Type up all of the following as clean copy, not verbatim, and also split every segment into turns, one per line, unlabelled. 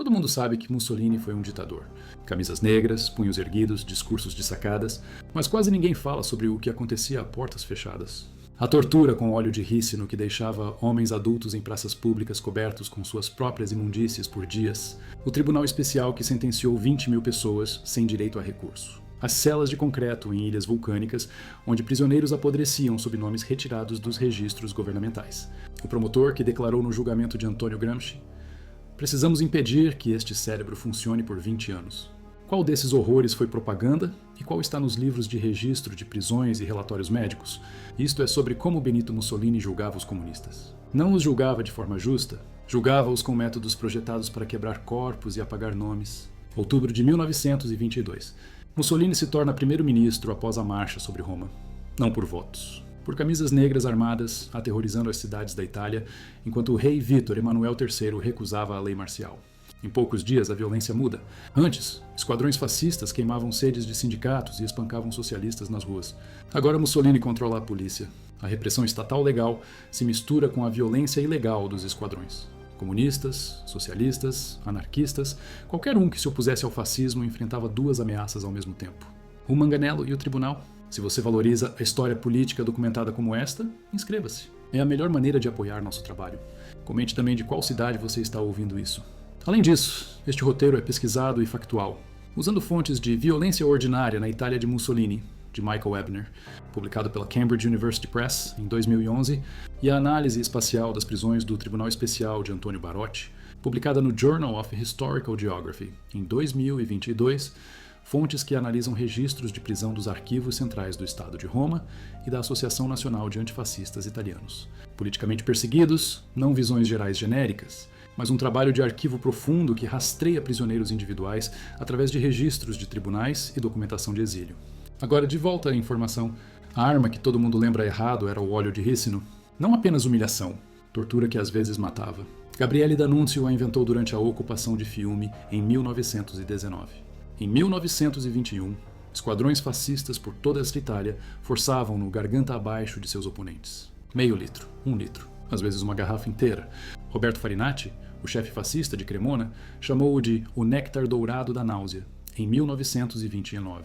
Todo mundo sabe que Mussolini foi um ditador. Camisas negras, punhos erguidos, discursos de sacadas, mas quase ninguém fala sobre o que acontecia a portas fechadas. A tortura com óleo de rícino que deixava homens adultos em praças públicas cobertos com suas próprias imundícies por dias. O tribunal especial que sentenciou 20 mil pessoas sem direito a recurso. As celas de concreto em ilhas vulcânicas, onde prisioneiros apodreciam sob nomes retirados dos registros governamentais. O promotor que declarou no julgamento de Antônio Gramsci: precisamos impedir que este cérebro funcione por 20 anos. Qual desses horrores foi propaganda e qual está nos livros de registro de prisões e relatórios médicos? Isto é sobre como Benito Mussolini julgava os comunistas. Não os julgava de forma justa, julgava-os com métodos projetados para quebrar corpos e apagar nomes. Outubro de 1922. Mussolini se torna primeiro-ministro após a marcha sobre Roma. Não por votos. Por camisas negras armadas, aterrorizando as cidades da Itália, enquanto o rei Vítor Emanuel III recusava a lei marcial. Em poucos dias, a violência muda. Antes, esquadrões fascistas queimavam sedes de sindicatos e espancavam socialistas nas ruas. Agora Mussolini controla a polícia. A repressão estatal legal se mistura com a violência ilegal dos esquadrões. Comunistas, socialistas, anarquistas, qualquer um que se opusesse ao fascismo enfrentava duas ameaças ao mesmo tempo: o Manganello e o tribunal. Se você valoriza a história política documentada como esta, inscreva-se. É a melhor maneira de apoiar nosso trabalho. Comente também de qual cidade você está ouvindo isso. Além disso, este roteiro é pesquisado e factual, usando fontes de Violência Ordinária na Itália de Mussolini, de Michael Ebner, publicado pela Cambridge University Press em 2011, e a Análise Espacial das Prisões do Tribunal Especial de Antônio Barotti, publicada no Journal of Historical Geography em 2022, fontes que analisam registros de prisão dos arquivos centrais do Estado de Roma e da Associação Nacional de Antifascistas Italianos. Politicamente perseguidos, não visões gerais genéricas, mas um trabalho de arquivo profundo que rastreia prisioneiros individuais através de registros de tribunais e documentação de exílio. Agora, de volta à informação. A arma que todo mundo lembra errado era o óleo de rícino. Não apenas humilhação, tortura que às vezes matava. Gabriele D'Annunzio a inventou durante a ocupação de Fiume em 1919. Em 1921, esquadrões fascistas por toda esta Itália forçavam-no garganta abaixo de seus oponentes. Meio litro, 1 litro, às vezes uma garrafa inteira. Roberto Farinati, o chefe fascista de Cremona, chamou-o de o néctar dourado da náusea, em 1929.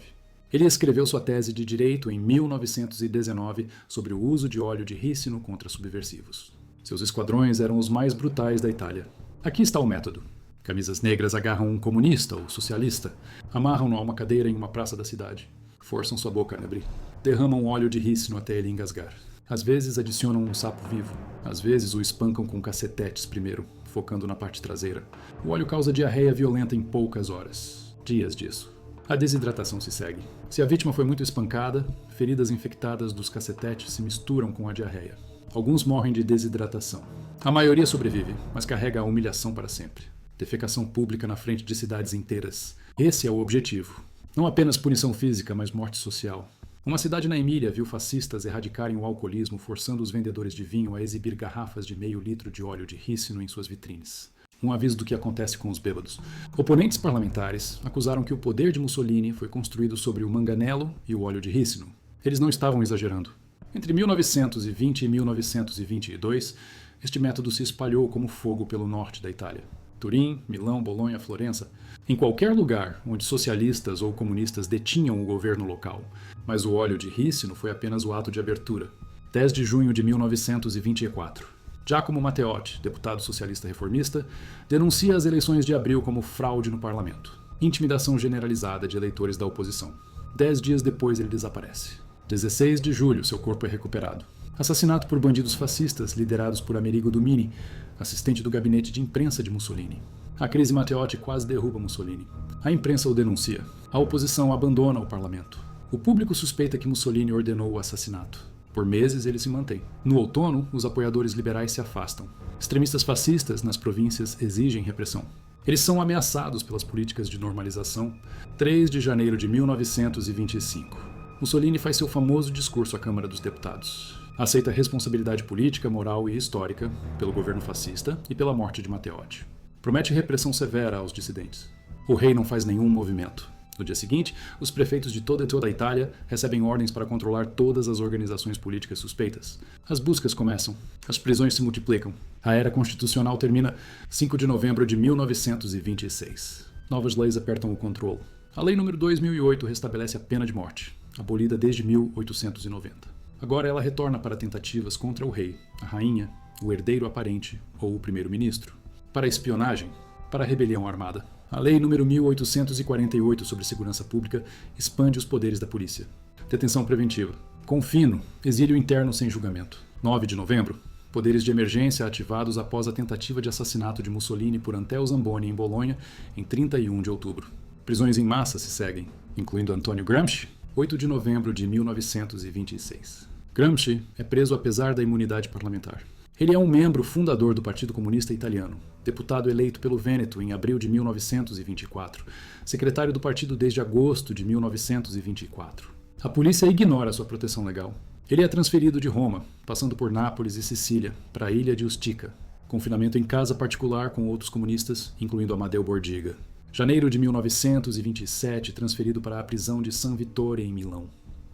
Ele escreveu sua tese de direito em 1919 sobre o uso de óleo de rícino contra subversivos. Seus esquadrões eram os mais brutais da Itália. Aqui está o método. Camisas negras agarram um comunista ou socialista, amarram-no a uma cadeira em uma praça da cidade, forçam sua boca a abrir, derramam óleo de rícino até ele engasgar. Às vezes adicionam um sapo vivo, às vezes o espancam com cacetetes primeiro, focando na parte traseira. O óleo causa diarreia violenta em poucas horas. Dias disso. A desidratação se segue. Se a vítima foi muito espancada, feridas infectadas dos cacetetes se misturam com a diarreia. Alguns morrem de desidratação. A maioria sobrevive, mas carrega a humilhação para sempre. Defecação pública na frente de cidades inteiras. Esse é o objetivo. Não apenas punição física, mas morte social. Uma cidade na Emília viu fascistas erradicarem o alcoolismo, forçando os vendedores de vinho a exibir garrafas de meio litro de óleo de rícino em suas vitrines. Um aviso do que acontece com os bêbados. Oponentes parlamentares acusaram que o poder de Mussolini foi construído sobre o manganello e o óleo de rícino. Eles não estavam exagerando. Entre 1920 e 1922, este método se espalhou como fogo pelo norte da Itália. Turim, Milão, Bolonha, Florença, em qualquer lugar onde socialistas ou comunistas detinham o governo local. Mas o óleo de rícino foi apenas o ato de abertura. 10 de junho de 1924. Giacomo Matteotti, deputado socialista reformista, denuncia as eleições de abril como fraude no parlamento. Intimidação generalizada de eleitores da oposição. 10 dias depois ele desaparece. 16 de julho, seu corpo é recuperado. Assassinato por bandidos fascistas liderados por Amerigo Dumini, assistente do gabinete de imprensa de Mussolini. A crise Matteotti quase derruba Mussolini. A imprensa o denuncia. A oposição abandona o parlamento. O público suspeita que Mussolini ordenou o assassinato. Por meses ele se mantém. No outono, os apoiadores liberais se afastam. Extremistas fascistas nas províncias exigem repressão. Eles são ameaçados pelas políticas de normalização. 3 de janeiro de 1925. Mussolini faz seu famoso discurso à Câmara dos Deputados. Aceita responsabilidade política, moral e histórica pelo governo fascista e pela morte de Matteotti. Promete repressão severa aos dissidentes. O rei não faz nenhum movimento. No dia seguinte, os prefeitos de toda a Itália recebem ordens para controlar todas as organizações políticas suspeitas. As buscas começam. As prisões se multiplicam. A era constitucional termina 5 de novembro de 1926. Novas leis apertam o controle. A Lei nº 2008 restabelece a pena de morte, abolida desde 1890. Agora ela retorna para tentativas contra o rei, a rainha, o herdeiro aparente ou o primeiro-ministro. Para a espionagem, para a rebelião armada. A Lei nº 1848 sobre segurança pública expande os poderes da polícia. Detenção preventiva. Confino, exílio interno sem julgamento. 9 de novembro, poderes de emergência ativados após a tentativa de assassinato de Mussolini por Anteo Zamboni em Bolonha em 31 de outubro. Prisões em massa se seguem, incluindo Antônio Gramsci, 8 de novembro de 1926. Gramsci é preso apesar da imunidade parlamentar. Ele é um membro fundador do Partido Comunista Italiano, deputado eleito pelo Vêneto em abril de 1924, secretário do partido desde agosto de 1924. A polícia ignora sua proteção legal. Ele é transferido de Roma, passando por Nápoles e Sicília, para a ilha de Ustica. Confinamento em casa particular com outros comunistas, incluindo Amadeu Bordiga. Janeiro de 1927, transferido para a prisão de San Vittore, em Milão.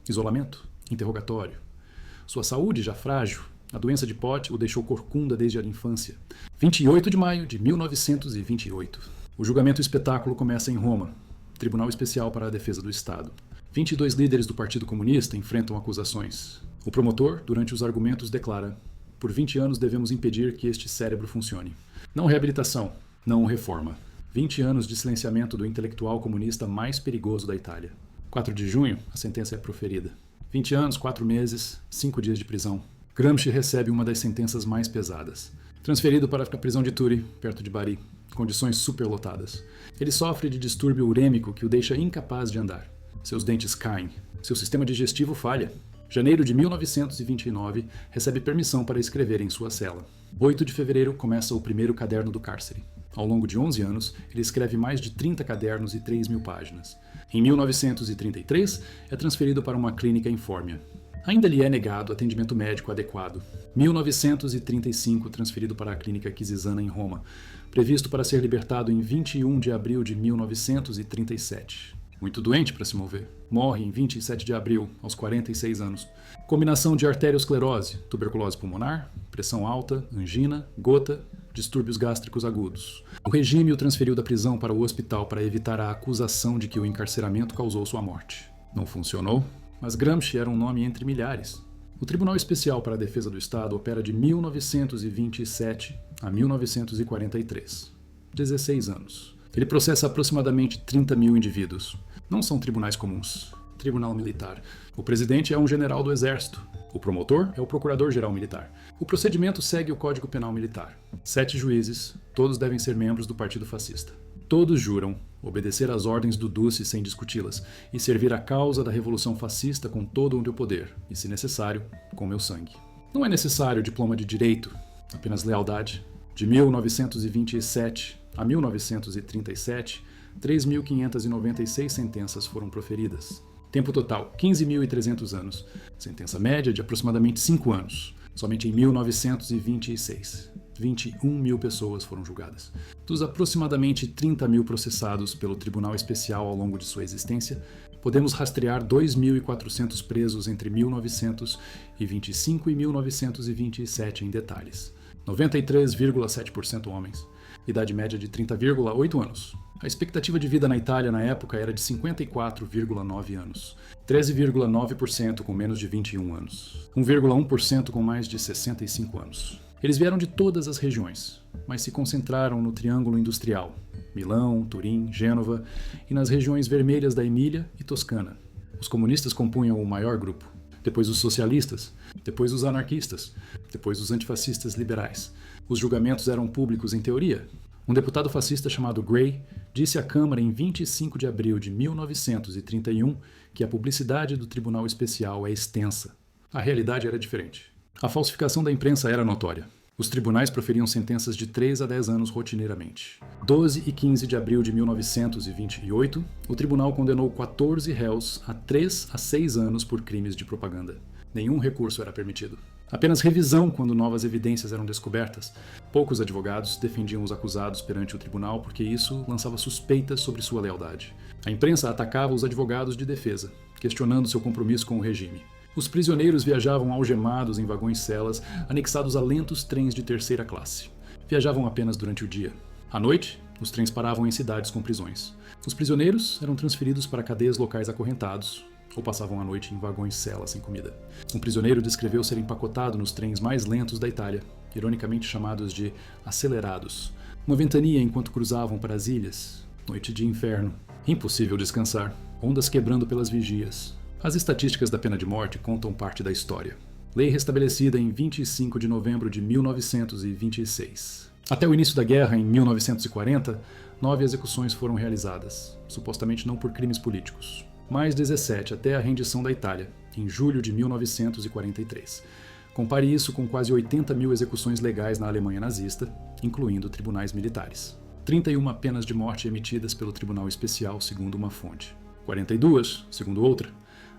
Isolamento, interrogatório. Sua saúde já frágil, a doença de Pote o deixou corcunda desde a infância. 28 de maio de 1928. O julgamento espetáculo começa em Roma, Tribunal Especial para a Defesa do Estado. 22 líderes do Partido Comunista enfrentam acusações. O promotor, durante os argumentos, declara: por 20 anos devemos impedir que este cérebro funcione. Não reabilitação, não reforma. 20 anos de silenciamento do intelectual comunista mais perigoso da Itália. 4 de junho, a sentença é proferida. 20 anos, 4 meses, 5 dias de prisão. Gramsci recebe uma das sentenças mais pesadas. Transferido para a prisão de Turi, perto de Bari, condições superlotadas. Ele sofre de distúrbio urêmico que o deixa incapaz de andar. Seus dentes caem. Seu sistema digestivo falha. Janeiro de 1929, recebe permissão para escrever em sua cela. 8 de fevereiro, começa o primeiro caderno do cárcere. Ao longo de 11 anos, ele escreve mais de 30 cadernos e 3.000 páginas. Em 1933, é transferido para uma clínica em Fórmia. Ainda lhe é negado atendimento médico adequado. 1935, transferido para a clínica Quisisana em Roma, previsto para ser libertado em 21 de abril de 1937. Muito doente para se mover. Morre em 27 de abril, aos 46 anos. Combinação de arteriosclerose, tuberculose pulmonar, pressão alta, angina, gota, distúrbios gástricos agudos. O regime o transferiu da prisão para o hospital para evitar a acusação de que o encarceramento causou sua morte. Não funcionou, mas Gramsci era um nome entre milhares. O Tribunal Especial para a Defesa do Estado opera de 1927 a 1943. 16 anos. Ele processa aproximadamente 30 mil indivíduos. Não são tribunais comuns. Tribunal Militar. O presidente é um general do Exército. O promotor é o procurador-geral militar. O procedimento segue o Código Penal Militar. 7 juízes, todos devem ser membros do Partido Fascista. Todos juram obedecer às ordens do Duce sem discuti-las e servir a causa da Revolução Fascista com todo o meu poder, e, se necessário, com meu sangue. Não é necessário diploma de direito, apenas lealdade. De 1927 a 1937, 3.596 sentenças foram proferidas. Tempo total, 15.300 anos. Sentença média de aproximadamente 5 anos. Somente em 1926, 21 mil pessoas foram julgadas. Dos aproximadamente 30 mil processados pelo Tribunal Especial ao longo de sua existência, podemos rastrear 2.400 presos entre 1925 e 1927 em detalhes. 93,7% homens. Idade média de 30,8 anos. A expectativa de vida na Itália na época era de 54,9 anos. 13,9% com menos de 21 anos. 1,1% com mais de 65 anos. Eles vieram de todas as regiões, mas se concentraram no Triângulo Industrial, Milão, Turim, Gênova e nas regiões vermelhas da Emília e Toscana. Os comunistas compunham o maior grupo, depois os socialistas, depois os anarquistas, depois os antifascistas liberais. Os julgamentos eram públicos em teoria. Um deputado fascista chamado Gray disse à Câmara em 25 de abril de 1931 que a publicidade do Tribunal Especial é extensa. A realidade era diferente. A falsificação da imprensa era notória. Os tribunais proferiam sentenças de 3 a 10 anos rotineiramente. 12 e 15 de abril de 1928, o tribunal condenou 14 réus a 3 a 6 anos por crimes de propaganda. Nenhum recurso era permitido. Apenas revisão quando novas evidências eram descobertas. Poucos advogados defendiam os acusados perante o tribunal porque isso lançava suspeitas sobre sua lealdade. A imprensa atacava os advogados de defesa, questionando seu compromisso com o regime. Os prisioneiros viajavam algemados em vagões-celas, anexados a lentos trens de terceira classe. Viajavam apenas durante o dia. À noite, os trens paravam em cidades com prisões. Os prisioneiros eram transferidos para cadeias locais acorrentados, ou passavam a noite em vagões-celas sem comida. Um prisioneiro descreveu ser empacotado nos trens mais lentos da Itália, ironicamente chamados de acelerados. Uma ventania enquanto cruzavam para as ilhas. Noite de inferno. Impossível descansar. Ondas quebrando pelas vigias. As estatísticas da pena de morte contam parte da história. Lei restabelecida em 25 de novembro de 1926. Até o início da guerra, em 1940, 9 execuções foram realizadas, supostamente não por crimes políticos. Mais 17 até a rendição da Itália, em julho de 1943. Compare isso com quase 80 mil execuções legais na Alemanha nazista, incluindo tribunais militares. 31 penas de morte emitidas pelo Tribunal Especial, segundo uma fonte. 42, segundo outra,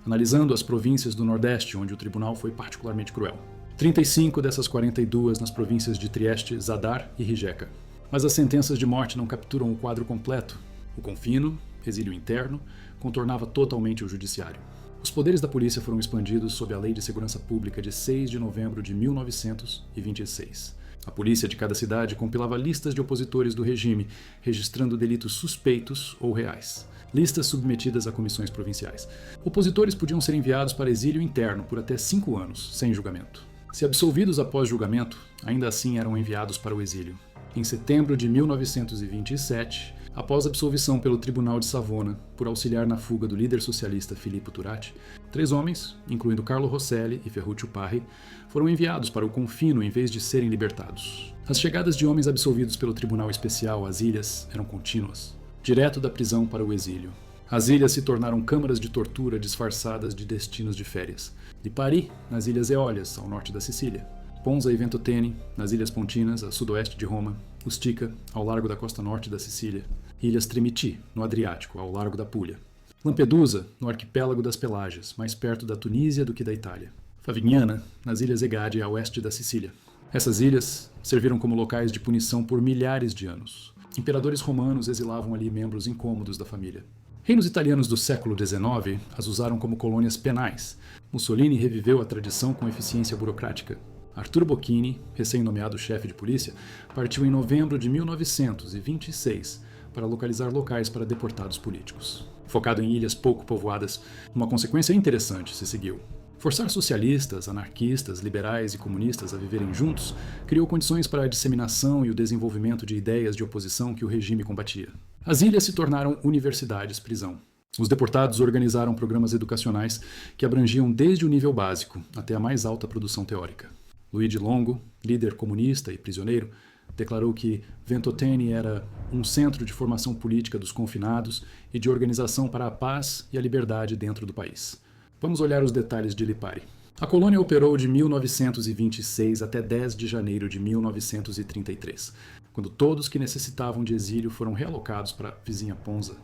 analisando as províncias do Nordeste, onde o tribunal foi particularmente cruel. 35 dessas 42 nas províncias de Trieste, Zadar e Rijeka. Mas as sentenças de morte não capturam o quadro completo. O confino, exílio interno, contornava totalmente o judiciário. Os poderes da polícia foram expandidos sob a Lei de Segurança Pública de 6 de novembro de 1926. A polícia de cada cidade compilava listas de opositores do regime, registrando delitos suspeitos ou reais. Listas submetidas a comissões provinciais. Opositores podiam ser enviados para exílio interno por até 5 anos, sem julgamento. Se absolvidos após julgamento, ainda assim eram enviados para o exílio. Em setembro de 1927, após absolvição pelo Tribunal de Savona por auxiliar na fuga do líder socialista Filippo Turati, 3 homens, incluindo Carlo Rosselli e Ferruccio Parri, foram enviados para o confino em vez de serem libertados. As chegadas de homens absolvidos pelo Tribunal Especial às ilhas eram contínuas, direto da prisão para o exílio. As ilhas se tornaram câmaras de tortura disfarçadas de destinos de férias. Lipari, nas Ilhas Eólias, ao norte da Sicília. Ponza e Ventotene, nas Ilhas Pontinas, a sudoeste de Roma. Ustica, ao largo da costa norte da Sicília. Ilhas Trimiti, no Adriático, ao largo da Puglia. Lampedusa, no arquipélago das Pelágias, mais perto da Tunísia do que da Itália. Favignana, nas Ilhas Egadi, a oeste da Sicília. Essas ilhas serviram como locais de punição por milhares de anos. Imperadores romanos exilavam ali membros incômodos da família. Reinos italianos do século XIX as usaram como colônias penais. Mussolini reviveu a tradição com eficiência burocrática. Arturo Bocchini, recém-nomeado chefe de polícia, partiu em novembro de 1926 para localizar locais para deportados políticos. Focado em ilhas pouco povoadas, uma consequência interessante se seguiu. Forçar socialistas, anarquistas, liberais e comunistas a viverem juntos criou condições para a disseminação e o desenvolvimento de ideias de oposição que o regime combatia. As ilhas se tornaram universidades-prisão. Os deportados organizaram programas educacionais que abrangiam desde o nível básico até a mais alta produção teórica. Luigi Longo, líder comunista e prisioneiro, declarou que Ventotene era um centro de formação política dos confinados e de organização para a paz e a liberdade dentro do país. Vamos olhar os detalhes de Lipari. A colônia operou de 1926 até 10 de janeiro de 1933, quando todos que necessitavam de exílio foram realocados para a vizinha Ponza.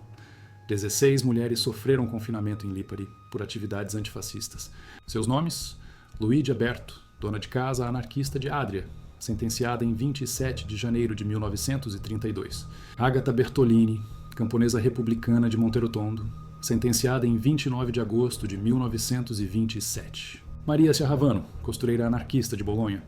16 mulheres sofreram confinamento em Lipari por atividades antifascistas. Seus nomes? Luigi Aberto, dona de casa anarquista de Adria, sentenciada em 27 de janeiro de 1932. Agatha Bertolini, camponesa republicana de Monterotondo, sentenciada em 29 de agosto de 1927. Maria Serravano, costureira anarquista de Bolonha,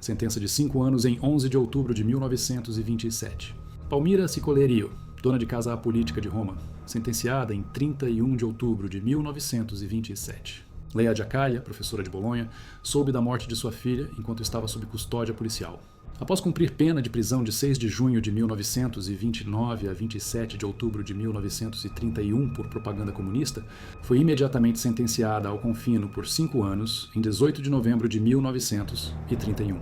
sentença de 5 anos em 11 de outubro de 1927. Palmira Cicolerio, dona de casa apolítica de Roma, sentenciada em 31 de outubro de 1927. Leia Giacaia, professora de Bolonha, soube da morte de sua filha enquanto estava sob custódia policial. Após cumprir pena de prisão de 6 de junho de 1929 a 27 de outubro de 1931 por propaganda comunista, foi imediatamente sentenciada ao confino por 5 anos em 18 de novembro de 1931.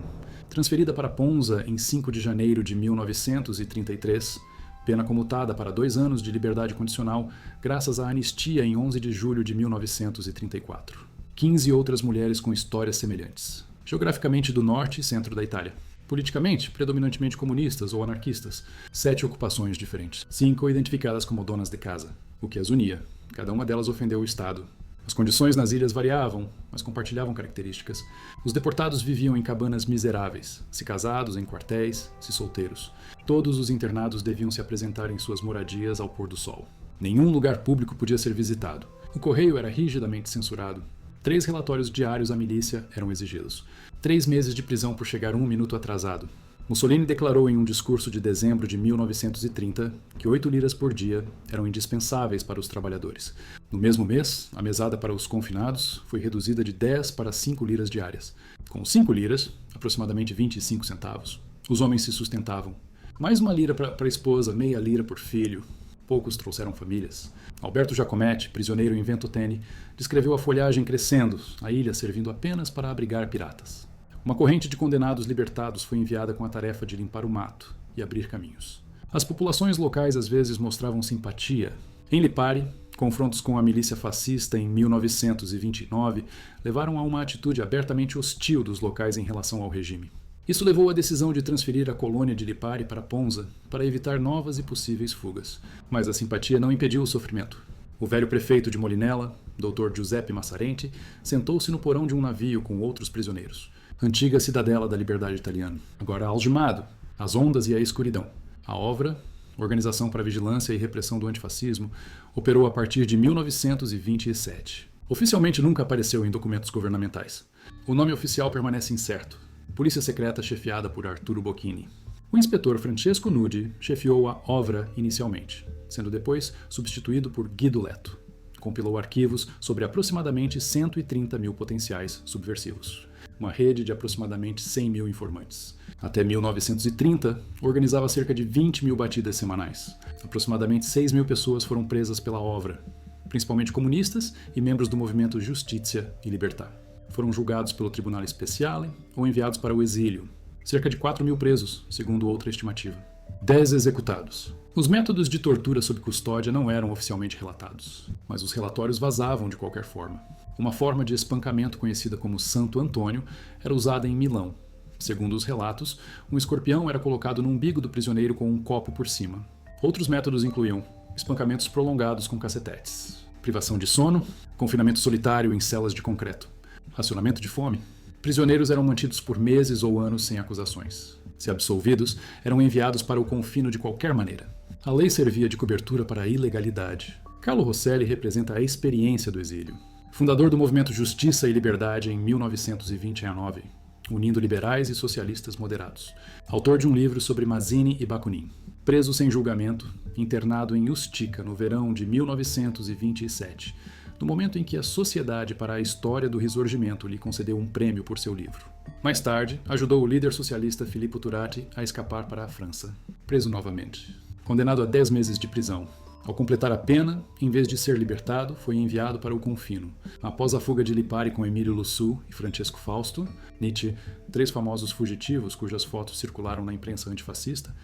Transferida para Ponza em 5 de janeiro de 1933, pena comutada para 2 anos de liberdade condicional graças à anistia em 11 de julho de 1934. 15 outras mulheres com histórias semelhantes. Geograficamente do norte e centro da Itália. Politicamente, predominantemente comunistas ou anarquistas. 7 ocupações diferentes. 5 identificadas como donas de casa, o que as unia. Cada uma delas ofendeu o Estado. As condições nas ilhas variavam, mas compartilhavam características. Os deportados viviam em cabanas miseráveis, se casados em quartéis, se solteiros. Todos os internados deviam se apresentar em suas moradias ao pôr do sol. Nenhum lugar público podia ser visitado. O correio era rigidamente censurado. 3 relatórios diários à milícia eram exigidos. 3 meses de prisão por chegar 1 minuto atrasado. Mussolini declarou em um discurso de dezembro de 1930 que 8 liras por dia eram indispensáveis para os trabalhadores. No mesmo mês, a mesada para os confinados foi reduzida de 10 para 5 liras diárias. Com 5 liras, aproximadamente 25 centavos, os homens se sustentavam. Mais 1 lira para a esposa, meia lira por filho. Poucos trouxeram famílias. Alberto Giacometti, prisioneiro em Ventotene, descreveu a folhagem crescendo, a ilha servindo apenas para abrigar piratas. Uma corrente de condenados libertados foi enviada com a tarefa de limpar o mato e abrir caminhos. As populações locais às vezes mostravam simpatia. Em Lipari, confrontos com a milícia fascista em 1929 levaram a uma atitude abertamente hostil dos locais em relação ao regime. Isso levou à decisão de transferir a colônia de Lipari para Ponza para evitar novas e possíveis fugas. Mas a simpatia não impediu o sofrimento. O velho prefeito de Molinella, Dr. Giuseppe Massarenti, sentou-se no porão de um navio com outros prisioneiros. Antiga cidadela da liberdade italiana, agora algemado, as ondas e a escuridão. A OVRA, Organização para a Vigilância e Repressão do Antifascismo, operou a partir de 1927. Oficialmente nunca apareceu em documentos governamentais. O nome oficial permanece incerto. Polícia Secreta chefiada por Arturo Bocchini. O inspetor Francesco Nudi chefiou a OVRA inicialmente, sendo depois substituído por Guido Leto. Compilou arquivos sobre aproximadamente 130 mil potenciais subversivos. Uma rede de aproximadamente 100 mil informantes. Até 1930, organizava cerca de 20 mil batidas semanais. Aproximadamente 6 mil pessoas foram presas pela OVRA, principalmente comunistas e membros do movimento Justiça e Libertà. Foram julgados pelo Tribunal Speciale ou enviados para o exílio. Cerca de 4 mil presos, segundo outra estimativa. 10 executados. Os métodos de tortura sob custódia não eram oficialmente relatados, mas os relatórios vazavam de qualquer forma. Uma forma de espancamento conhecida como Santo Antônio era usada em Milão. Segundo os relatos, um escorpião era colocado no umbigo do prisioneiro com um copo por cima. Outros métodos incluíam espancamentos prolongados com cacetetes, privação de sono, confinamento solitário em celas de concreto, racionamento de fome. Prisioneiros eram mantidos por meses ou anos sem acusações. Se absolvidos, eram enviados para o confino de qualquer maneira. A lei servia de cobertura para a ilegalidade. Carlo Rosselli representa a experiência do exílio. Fundador do movimento Justiça e Liberdade em 1929, unindo liberais e socialistas moderados. Autor de um livro sobre Mazzini e Bakunin. Preso sem julgamento, internado em Ustica no verão de 1927, no momento em que a Sociedade para a História do Risorgimento lhe concedeu um prêmio por seu livro. Mais tarde, ajudou o líder socialista Filippo Turati a escapar para a França. Preso novamente. Condenado a 10 meses de prisão. Ao completar a pena, em vez de ser libertado, foi enviado para o confino. Após a fuga de Lipari com Emílio Lussu e Francesco Fausto, Nietzsche, 3 famosos fugitivos cujas fotos circularam na imprensa antifascista,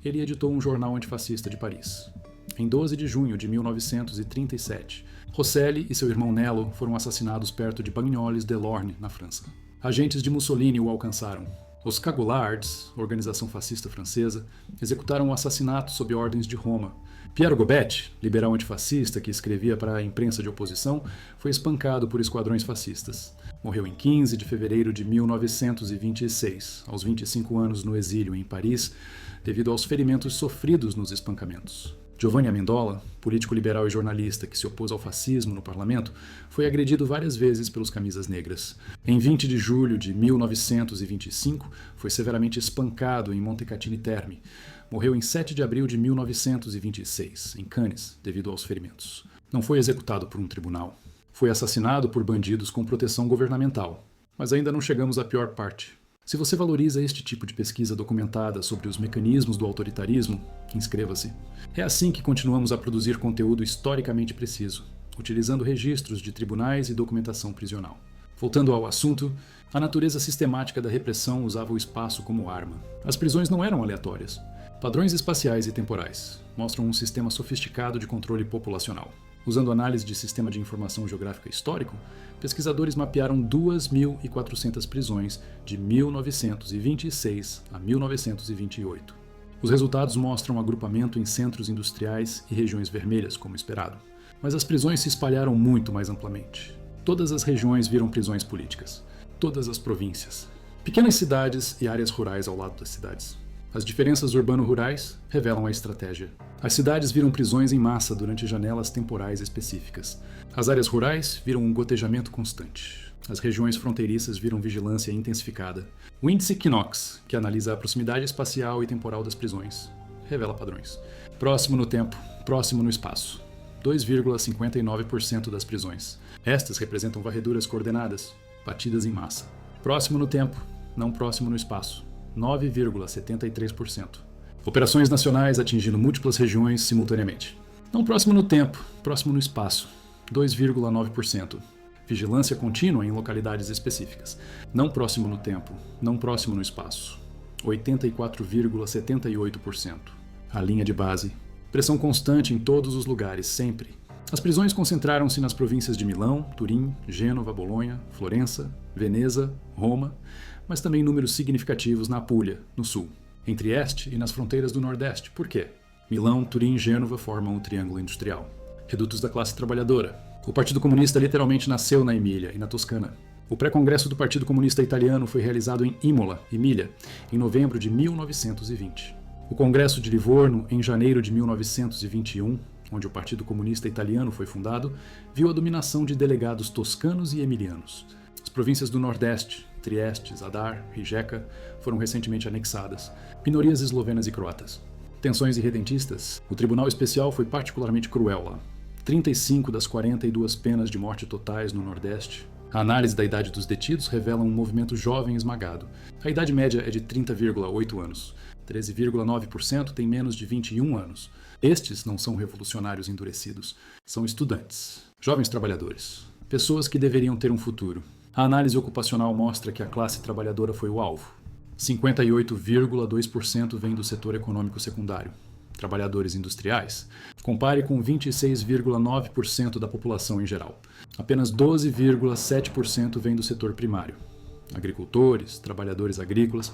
ele editou um jornal antifascista de Paris. Em 12 de junho de 1937, Rosselli e seu irmão Nello foram assassinados perto de Bagnoles-de-Lorne, na França. Agentes de Mussolini o alcançaram. Os Cagolards, organização fascista francesa, executaram o assassinato sob ordens de Roma. Piero Gobetti, liberal antifascista que escrevia para a imprensa de oposição, foi espancado por esquadrões fascistas. Morreu em 15 de fevereiro de 1926, aos 25 anos no exílio em Paris, devido aos ferimentos sofridos nos espancamentos. Giovanni Amendola, político liberal e jornalista que se opôs ao fascismo no parlamento, foi agredido várias vezes pelos camisas negras. Em 20 de julho de 1925, foi severamente espancado em Montecatini Terme. Morreu em 7 de abril de 1926, em Cannes, devido aos ferimentos. Não foi executado por um tribunal. Foi assassinado por bandidos com proteção governamental. Mas ainda não chegamos à pior parte. Se você valoriza este tipo de pesquisa documentada sobre os mecanismos do autoritarismo, inscreva-se. É assim que continuamos a produzir conteúdo historicamente preciso, utilizando registros de tribunais e documentação prisional. Voltando ao assunto, a natureza sistemática da repressão usava o espaço como arma. As prisões não eram aleatórias. Padrões espaciais e temporais mostram um sistema sofisticado de controle populacional. Usando análise de sistema de informação geográfica histórico, pesquisadores mapearam 2.400 prisões de 1926 a 1928. Os resultados mostram agrupamento em centros industriais e regiões vermelhas, como esperado. Mas as prisões se espalharam muito mais amplamente. Todas as regiões viram prisões políticas. Todas as províncias. Pequenas cidades e áreas rurais ao lado das cidades. As diferenças urbano-rurais revelam a estratégia. As cidades viram prisões em massa durante janelas temporais específicas. As áreas rurais viram um gotejamento constante. As regiões fronteiriças viram vigilância intensificada. O índice Knox, que analisa a proximidade espacial e temporal das prisões, revela padrões. Próximo no tempo, próximo no espaço. 2,59% das prisões. Estas representam varreduras coordenadas, batidas em massa. Próximo no tempo, não próximo no espaço. 9,73%. Operações nacionais atingindo múltiplas regiões simultaneamente. Não próximo no tempo, próximo no espaço. 2,9%. Vigilância contínua em localidades específicas. Não próximo no tempo, não próximo no espaço. 84,78%. A linha de base. Pressão constante em todos os lugares, sempre. As prisões concentraram-se nas províncias de Milão, Turim, Gênova, Bolonha, Florença, Veneza, Roma, mas também números significativos na Apulia, no sul, em Trieste e nas fronteiras do Nordeste. Por quê? Milão, Turim e Gênova formam o Triângulo Industrial. Redutos da classe trabalhadora. O Partido Comunista literalmente nasceu na Emília e na Toscana. O pré-congresso do Partido Comunista Italiano foi realizado em Imola, Emília, em novembro de 1920. O Congresso de Livorno, em janeiro de 1921, onde o Partido Comunista Italiano foi fundado, viu a dominação de delegados toscanos e emilianos. As províncias do Nordeste, Trieste, Zadar, Rijeka, foram recentemente anexadas. Minorias eslovenas e croatas. Tensões irredentistas. O Tribunal Especial foi particularmente cruel lá. 35 das 42 penas de morte totais no Nordeste. A análise da idade dos detidos revela um movimento jovem esmagado. A idade média é de 30,8 anos. 13,9% tem menos de 21 anos. Estes não são revolucionários endurecidos, são estudantes, jovens trabalhadores, pessoas que deveriam ter um futuro. A análise ocupacional mostra que a classe trabalhadora foi o alvo. 58,2% vem do setor econômico secundário, trabalhadores industriais. Compare com 26,9% da população em geral. Apenas 12,7% vem do setor primário, agricultores, trabalhadores agrícolas,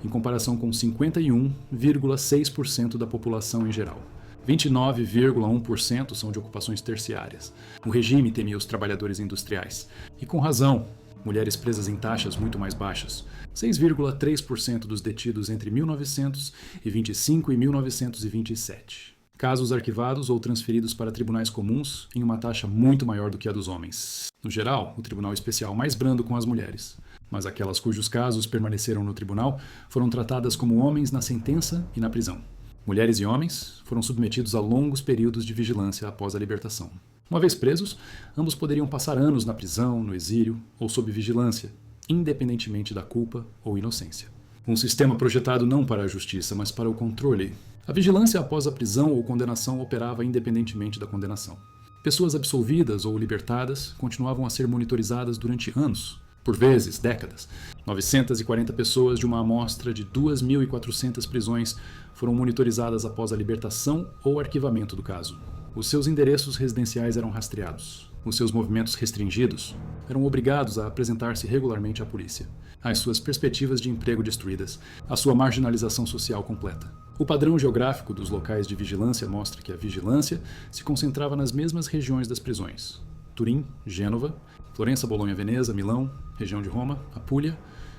em comparação com 51,6% da população em geral. 29,1% são de ocupações terciárias. O regime temia os trabalhadores industriais. E com razão, mulheres presas em taxas muito mais baixas. 6,3% dos detidos entre 1925 e 1927. Casos arquivados ou transferidos para tribunais comuns em uma taxa muito maior do que a dos homens. No geral, o tribunal especial mais brando com as mulheres. Mas aquelas cujos casos permaneceram no tribunal foram tratadas como homens na sentença e na prisão. Mulheres e homens foram submetidos a longos períodos de vigilância após a libertação. Uma vez presos, ambos poderiam passar anos na prisão, no exílio ou sob vigilância, independentemente da culpa ou inocência. Um sistema projetado não para a justiça, mas para o controle. A vigilância após a prisão ou condenação operava independentemente da condenação. Pessoas absolvidas ou libertadas continuavam a ser monitorizadas durante anos, por vezes décadas. 940 pessoas de uma amostra de 2.400 prisões foram monitorizadas após a libertação ou arquivamento do caso. Os seus endereços residenciais eram rastreados. Os seus movimentos restringidos eram obrigados a apresentar-se regularmente à polícia. As suas perspectivas de emprego destruídas. A sua marginalização social completa. O padrão geográfico dos locais de vigilância mostra que a vigilância se concentrava nas mesmas regiões das prisões. Turim, Gênova, Florença, Bolonha, Veneza, Milão, região de Roma, Apulia,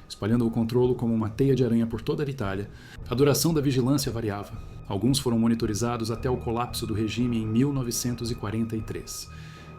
espalhando o controle como uma teia de aranha por toda a Itália. A duração da vigilância variava. Alguns foram monitorizados até o colapso do regime em 1943.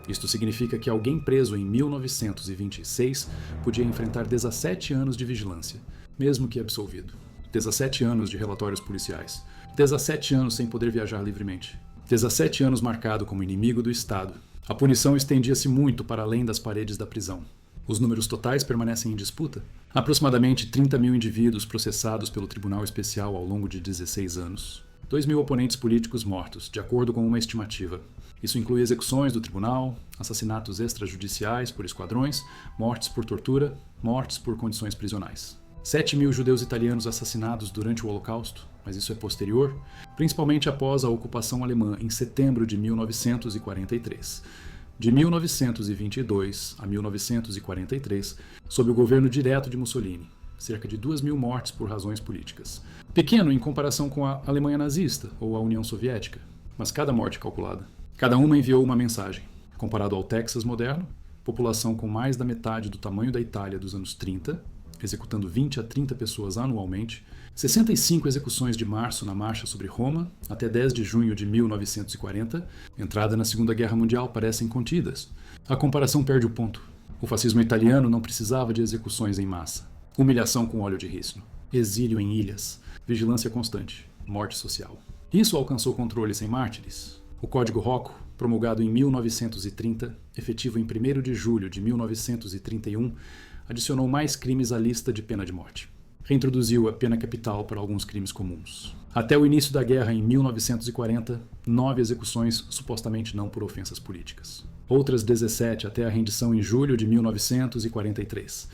Isto significa que alguém preso em 1926 podia enfrentar 17 anos de vigilância, mesmo que absolvido. 17 anos de relatórios policiais. 17 anos sem poder viajar livremente. 17 anos marcado como inimigo do Estado. A punição estendia-se muito para além das paredes da prisão. Os números totais permanecem em disputa. Aproximadamente 30 mil indivíduos processados pelo Tribunal Especial ao longo de 16 anos. 2.000 oponentes políticos mortos, de acordo com uma estimativa. Isso inclui execuções do tribunal, assassinatos extrajudiciais por esquadrões, mortes por tortura, mortes por condições prisionais. 7.000 judeus italianos assassinados durante o Holocausto, mas isso é posterior, principalmente após a ocupação alemã em setembro de 1943. De 1922 a 1943, sob o governo direto de Mussolini, cerca de 2.000 mortes por razões políticas. Pequeno em comparação com a Alemanha nazista ou a União Soviética, mas cada morte calculada. Cada uma enviou uma mensagem. Comparado ao Texas moderno, população com mais da metade do tamanho da Itália dos anos 30, executando 20 a 30 pessoas anualmente, 65 execuções de março na marcha sobre Roma, até 10 de junho de 1940, entrada na Segunda Guerra Mundial, parecem contidas. A comparação perde o ponto. O fascismo italiano não precisava de execuções em massa. Humilhação com óleo de rícino, exílio em ilhas, vigilância constante, morte social. Isso alcançou controle sem mártires. O Código Rocco, promulgado em 1930, efetivo em 1º de julho de 1931, adicionou mais crimes à lista de pena de morte. Reintroduziu a pena capital para alguns crimes comuns. Até o início da guerra, em 1940, 9 execuções supostamente não por ofensas políticas. Outras 17 até a rendição em julho de 1943.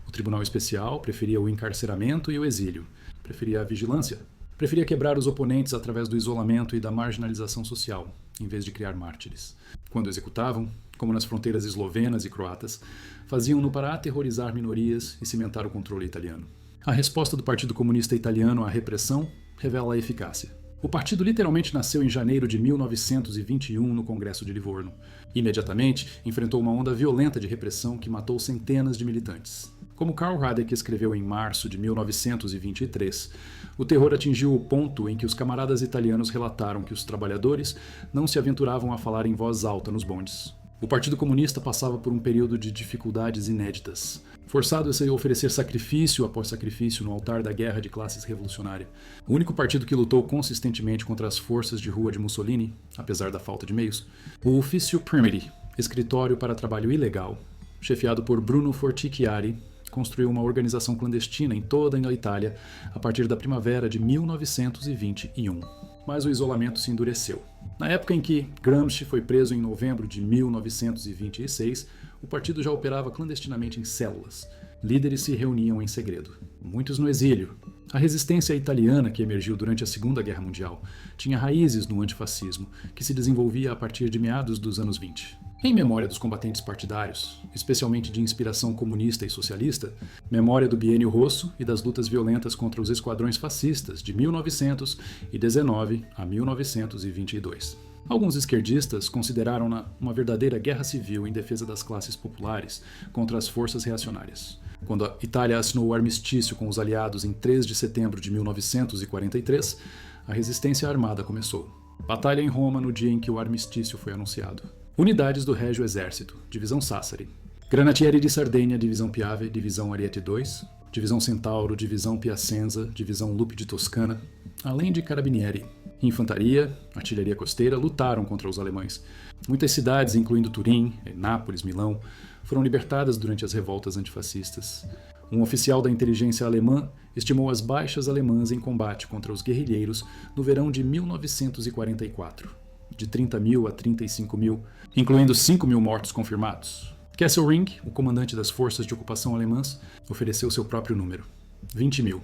O Tribunal Especial preferia o encarceramento e o exílio. Preferia a vigilância. Preferia quebrar os oponentes através do isolamento e da marginalização social, em vez de criar mártires. Quando executavam, como nas fronteiras eslovenas e croatas, faziam-no para aterrorizar minorias e cimentar o controle italiano. A resposta do Partido Comunista Italiano à repressão revela a eficácia. O partido literalmente nasceu em janeiro de 1921 no Congresso de Livorno. Imediatamente, enfrentou uma onda violenta de repressão que matou centenas de militantes. Como Karl Radek escreveu em março de 1923, o terror atingiu o ponto em que os camaradas italianos relataram que os trabalhadores não se aventuravam a falar em voz alta nos bondes. O Partido Comunista passava por um período de dificuldades inéditas, forçado a oferecer sacrifício após sacrifício no altar da guerra de classes revolucionária. O único partido que lutou consistentemente contra as forças de rua de Mussolini, apesar da falta de meios, o Ufficio Primeri, escritório para trabalho ilegal, chefiado por Bruno Fortichiari, construiu uma organização clandestina em toda a Itália a partir da primavera de 1921. Mas o isolamento se endureceu. Na época em que Gramsci foi preso em novembro de 1926, o partido já operava clandestinamente em células. Líderes se reuniam em segredo, muitos no exílio. A resistência italiana, que emergiu durante a Segunda Guerra Mundial, tinha raízes no antifascismo, que se desenvolvia a partir de meados dos anos 20. Em memória dos combatentes partidários, especialmente de inspiração comunista e socialista, memória do Biênio Rosso e das lutas violentas contra os esquadrões fascistas de 1919 a 1922. Alguns esquerdistas consideraram-na uma verdadeira guerra civil em defesa das classes populares contra as forças reacionárias. Quando a Itália assinou o armistício com os aliados em 3 de setembro de 1943, a resistência armada começou. Batalha em Roma no dia em que o armistício foi anunciado. Unidades do Régio Exército, Divisão Sassari. Granatieri de Sardenha, Divisão Piave, Divisão Ariete II, Divisão Centauro, Divisão Piacenza, Divisão Lupi de Toscana, além de Carabinieri. Infantaria, artilharia costeira lutaram contra os alemães. Muitas cidades, incluindo Turim, Nápoles, Milão, foram libertadas durante as revoltas antifascistas. Um oficial da inteligência alemã estimou as baixas alemãs em combate contra os guerrilheiros no verão de 1944, de 30 mil a 35 mil, incluindo 5 mil mortos confirmados. Kesselring, o comandante das forças de ocupação alemãs, ofereceu seu próprio número: 20 mil.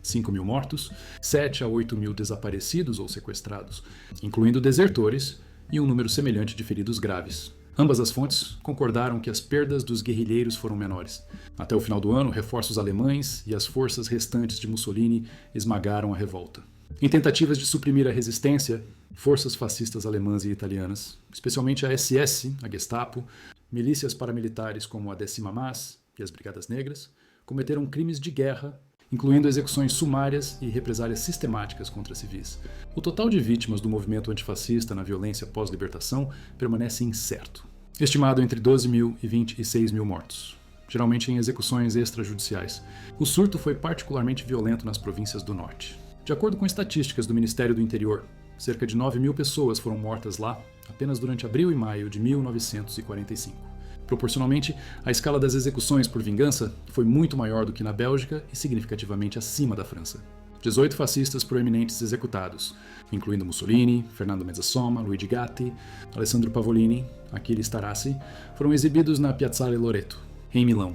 5 mil mortos, 7 a 8 mil desaparecidos ou sequestrados, incluindo desertores, e um número semelhante de feridos graves. Ambas as fontes concordaram que as perdas dos guerrilheiros foram menores. Até o final do ano, reforços alemães e as forças restantes de Mussolini esmagaram a revolta. Em tentativas de suprimir a resistência, forças fascistas alemãs e italianas, especialmente a SS, a Gestapo, milícias paramilitares como a 10ª MAS e as Brigadas Negras, cometeram crimes de guerra, incluindo execuções sumárias e represálias sistemáticas contra civis. O total de vítimas do movimento antifascista na violência pós-libertação permanece incerto, estimado entre 12 mil e 26 mil mortos, geralmente em execuções extrajudiciais. O surto foi particularmente violento nas províncias do norte. De acordo com estatísticas do Ministério do Interior, cerca de 9 mil pessoas foram mortas lá apenas durante abril e maio de 1945. Proporcionalmente, a escala das execuções por vingança foi muito maior do que na Bélgica e significativamente acima da França. 18 fascistas proeminentes executados, incluindo Mussolini, Fernando Mezzasoma, Luigi Gatti, Alessandro Pavolini, Achille Starassi, foram exibidos na Piazzale Loreto, em Milão.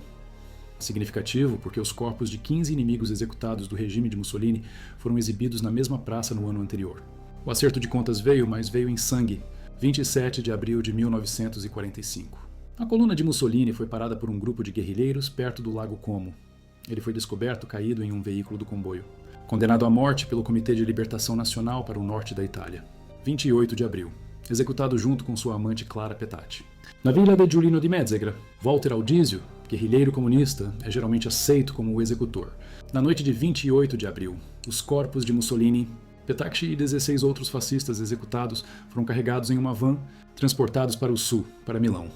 Significativo porque os corpos de 15 inimigos executados do regime de Mussolini foram exibidos na mesma praça no ano anterior. O acerto de contas veio, mas veio em sangue, 27 de abril de 1945. A coluna de Mussolini foi parada por um grupo de guerrilheiros perto do Lago Como. Ele foi descoberto caído em um veículo do comboio. Condenado à morte pelo Comitê de Libertação Nacional para o norte da Itália. 28 de abril. executado junto com sua amante Clara Petacci. Na Vila de Giulino di Mezzegra, Walter Aldizio, guerrilheiro comunista, é geralmente aceito como o executor. Na noite de 28 de abril, os corpos de Mussolini, Petacci e 16 outros fascistas executados foram carregados em uma van, transportados para o sul, para Milão.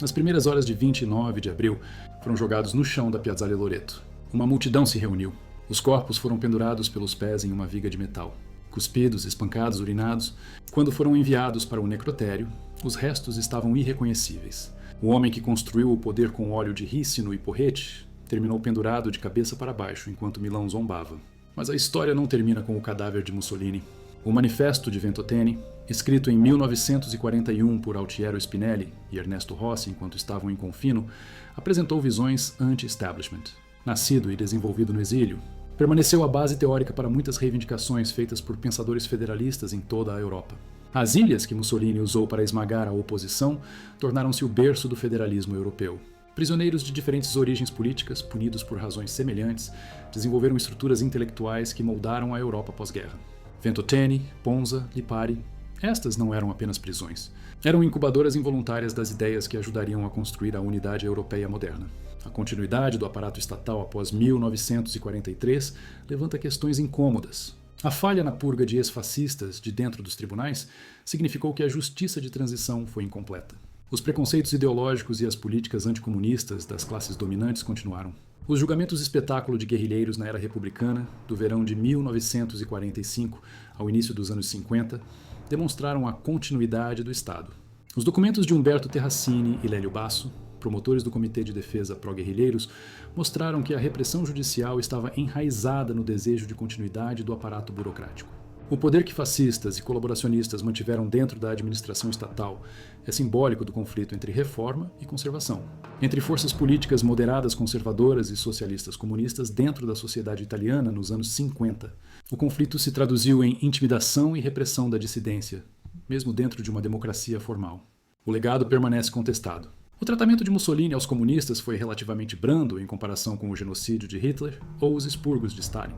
Nas primeiras horas de 29 de abril, foram jogados no chão da Piazzale Loreto. Uma multidão se reuniu. Os corpos foram pendurados pelos pés em uma viga de metal. Cuspidos, espancados, urinados, quando foram enviados para o necrotério, os restos estavam irreconhecíveis. O homem que construiu o poder com óleo de rícino e porrete terminou pendurado de cabeça para baixo enquanto Milão zombava. Mas a história não termina com o cadáver de Mussolini. O Manifesto de Ventotene, escrito em 1941 por Altiero Spinelli e Ernesto Rossi enquanto estavam em confino, apresentou visões anti-establishment. Nascido e desenvolvido no exílio, permaneceu a base teórica para muitas reivindicações feitas por pensadores federalistas em toda a Europa. As ilhas que Mussolini usou para esmagar a oposição tornaram-se o berço do federalismo europeu. Prisioneiros de diferentes origens políticas, punidos por razões semelhantes, desenvolveram estruturas intelectuais que moldaram a Europa pós-guerra. Ventotene, Ponza, Lipari, estas não eram apenas prisões. Eram incubadoras involuntárias das ideias que ajudariam a construir a unidade europeia moderna. A continuidade do aparato estatal após 1943 levanta questões incômodas. A falha na purga de ex-fascistas de dentro dos tribunais significou que a justiça de transição foi incompleta. Os preconceitos ideológicos e as políticas anticomunistas das classes dominantes continuaram. Os julgamentos espetáculo de guerrilheiros na era republicana, do verão de 1945 ao início dos anos 50, demonstraram a continuidade do Estado. Os documentos de Umberto Terracini e Lélio Basso, promotores do Comitê de Defesa Pró-Guerrilheiros, mostraram que a repressão judicial estava enraizada no desejo de continuidade do aparato burocrático. O poder que fascistas e colaboracionistas mantiveram dentro da administração estatal é simbólico do conflito entre reforma e conservação, entre forças políticas moderadas conservadoras e socialistas comunistas dentro da sociedade italiana nos anos 50. O conflito se traduziu em intimidação e repressão da dissidência, mesmo dentro de uma democracia formal. O legado permanece contestado. O tratamento de Mussolini aos comunistas foi relativamente brando em comparação com o genocídio de Hitler ou os expurgos de Stalin.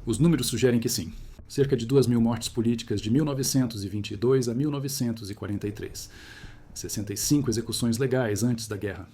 Os números sugerem que sim. Cerca de 2.000 mortes políticas de 1922 a 1943. 65 execuções legais antes da guerra.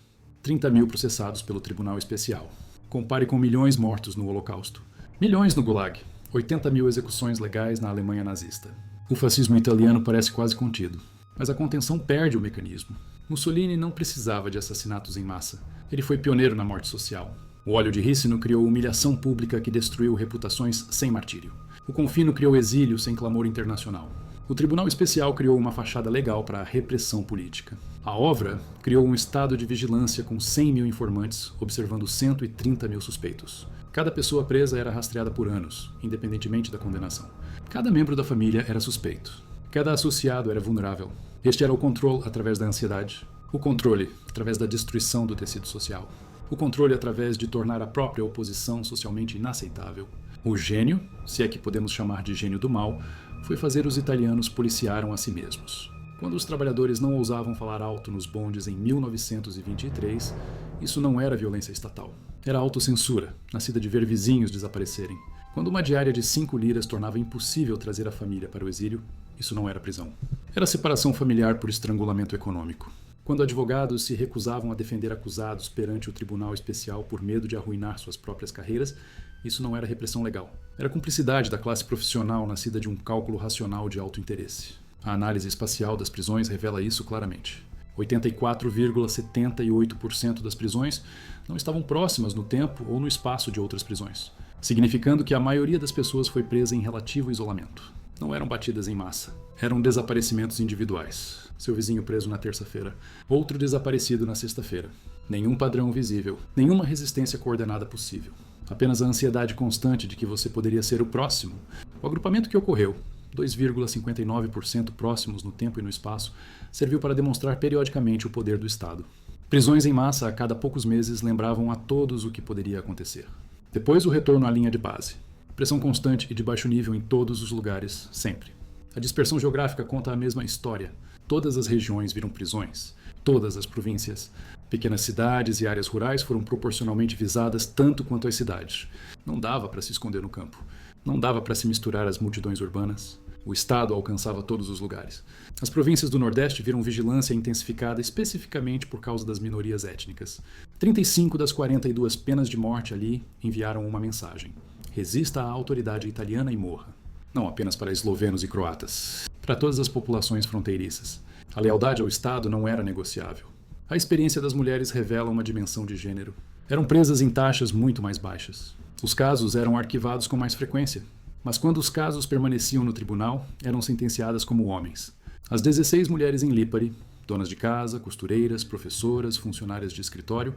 30.000 processados pelo Tribunal Especial. Compare com milhões mortos no Holocausto. Milhões no Gulag. 80.000 execuções legais na Alemanha nazista. O fascismo italiano parece quase contido. Mas a contenção perde o mecanismo. Mussolini não precisava de assassinatos em massa. Ele foi pioneiro na morte social. O óleo de rícino criou humilhação pública que destruiu reputações sem martírio. O confino criou exílio sem clamor internacional. O Tribunal Especial criou uma fachada legal para a repressão política. A Ovra criou um estado de vigilância com 100.000 informantes, observando 130.000 suspeitos. Cada pessoa presa era rastreada por anos, independentemente da condenação. Cada membro da família era suspeito. Cada associado era vulnerável. Este era o controle através da ansiedade. O controle através da destruição do tecido social. O controle através de tornar a própria oposição socialmente inaceitável. O gênio, se é que podemos chamar de gênio do mal, foi fazer os italianos policiaram a si mesmos. Quando os trabalhadores não ousavam falar alto nos bondes em 1923, isso não era violência estatal. Era autocensura, nascida de ver vizinhos desaparecerem. Quando uma diária de 5 liras tornava impossível trazer a família para o exílio, isso não era prisão. Era separação familiar por estrangulamento econômico. Quando advogados se recusavam a defender acusados perante o Tribunal Especial por medo de arruinar suas próprias carreiras, isso não era repressão legal. Era cumplicidade da classe profissional nascida de um cálculo racional de alto interesse. A análise espacial das prisões revela isso claramente. 84,78% das prisões não estavam próximas no tempo ou no espaço de outras prisões, significando que a maioria das pessoas foi presa em relativo isolamento. Não eram batidas em massa. Eram desaparecimentos individuais. Seu vizinho preso na terça-feira. Outro desaparecido na sexta-feira. Nenhum padrão visível. Nenhuma resistência coordenada possível. Apenas a ansiedade constante de que você poderia ser o próximo. O agrupamento que ocorreu, 2,59% próximos no tempo e no espaço, serviu para demonstrar periodicamente o poder do Estado. Prisões em massa a cada poucos meses lembravam a todos o que poderia acontecer. Depois o retorno à linha de base. Pressão constante e de baixo nível em todos os lugares, sempre. A dispersão geográfica conta a mesma história. Todas as regiões viram prisões. Todas as províncias. Pequenas cidades e áreas rurais foram proporcionalmente visadas tanto quanto as cidades. Não dava para se esconder no campo. Não dava para se misturar às multidões urbanas. O Estado alcançava todos os lugares. As províncias do Nordeste viram vigilância intensificada especificamente por causa das minorias étnicas. 35 das 42 penas de morte ali enviaram uma mensagem: resista à autoridade italiana e morra. Não apenas para eslovenos e croatas, para todas as populações fronteiriças. A lealdade ao Estado não era negociável. A experiência das mulheres revela uma dimensão de gênero. Eram presas em taxas muito mais baixas. Os casos eram arquivados com mais frequência. Mas quando os casos permaneciam no tribunal, eram sentenciadas como homens. As 16 mulheres em Lipari, donas de casa, costureiras, professoras, funcionárias de escritório,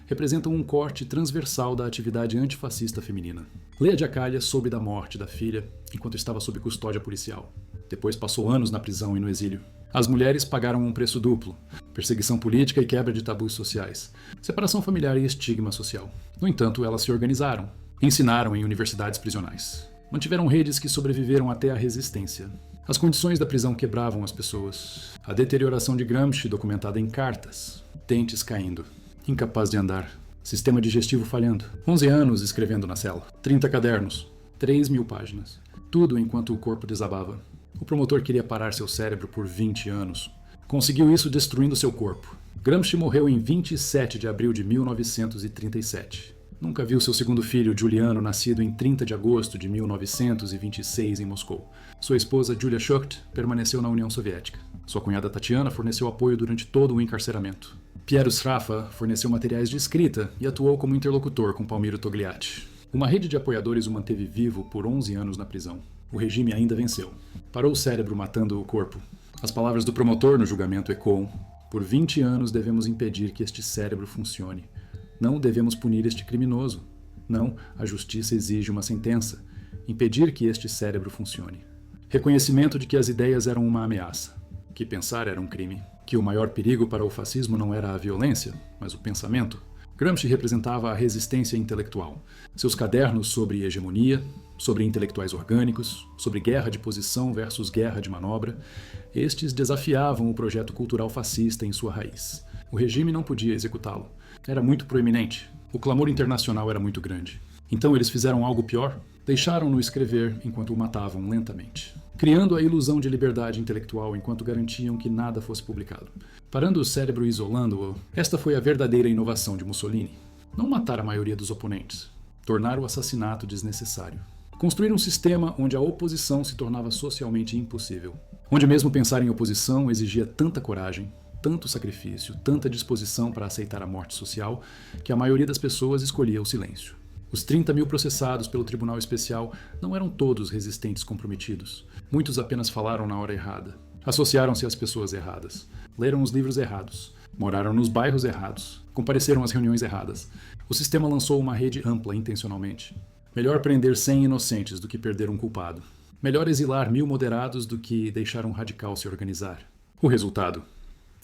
representam um corte transversal da atividade antifascista feminina. Lea de Acalha soube da morte da filha enquanto estava sob custódia policial. Depois passou anos na prisão e no exílio. As mulheres pagaram um preço duplo: perseguição política e quebra de tabus sociais, separação familiar e estigma social. No entanto, elas se organizaram, ensinaram em universidades prisionais. Mantiveram redes que sobreviveram até a resistência. As condições da prisão quebravam as pessoas. A deterioração de Gramsci documentada em cartas. Dentes caindo. Incapaz de andar. Sistema digestivo falhando. 11 anos escrevendo na cela. 30 cadernos. 3.000 páginas. Tudo enquanto o corpo desabava. O promotor queria parar seu cérebro por 20 anos. Conseguiu isso destruindo seu corpo. Gramsci morreu em 27 de abril de 1937. Nunca viu seu segundo filho, Giuliano, nascido em 30 de agosto de 1926 em Moscou. Sua esposa, Julia Schucht, permaneceu na União Soviética. Sua cunhada Tatiana forneceu apoio durante todo o encarceramento. Piero Sraffa forneceu materiais de escrita e atuou como interlocutor com Palmiro Togliatti. Uma rede de apoiadores o manteve vivo por 11 anos na prisão. O regime ainda venceu. Parou o cérebro matando o corpo. As palavras do promotor no julgamento ecoam: por 20 anos devemos impedir que este cérebro funcione. Não devemos punir este criminoso. Não, a justiça exige uma sentença. Impedir que este cérebro funcione. Reconhecimento de que as ideias eram uma ameaça. Que pensar era um crime. Que o maior perigo para o fascismo não era a violência, mas o pensamento. Gramsci representava a resistência intelectual. Seus cadernos sobre hegemonia, sobre intelectuais orgânicos, sobre guerra de posição versus guerra de manobra, estes desafiavam o projeto cultural fascista em sua raiz. O regime não podia executá-lo. Era muito proeminente. O clamor internacional era muito grande. Então eles fizeram algo pior? Deixaram-no escrever enquanto o matavam lentamente, criando a ilusão de liberdade intelectual enquanto garantiam que nada fosse publicado. Parando o cérebro e isolando-o, esta foi a verdadeira inovação de Mussolini. Não matar a maioria dos oponentes, tornar o assassinato desnecessário. Construir um sistema onde a oposição se tornava socialmente impossível. Onde mesmo pensar em oposição exigia tanta coragem, tanto sacrifício, tanta disposição para aceitar a morte social, que a maioria das pessoas escolhia o silêncio. Os 30.000 processados pelo Tribunal Especial não eram todos resistentes comprometidos. Muitos apenas falaram na hora errada. Associaram-se às pessoas erradas. Leram os livros errados. Moraram nos bairros errados. Compareceram às reuniões erradas. O sistema lançou uma rede ampla intencionalmente. Melhor prender 100 inocentes do que perder um culpado. Melhor exilar 1.000 moderados do que deixar um radical se organizar. O resultado: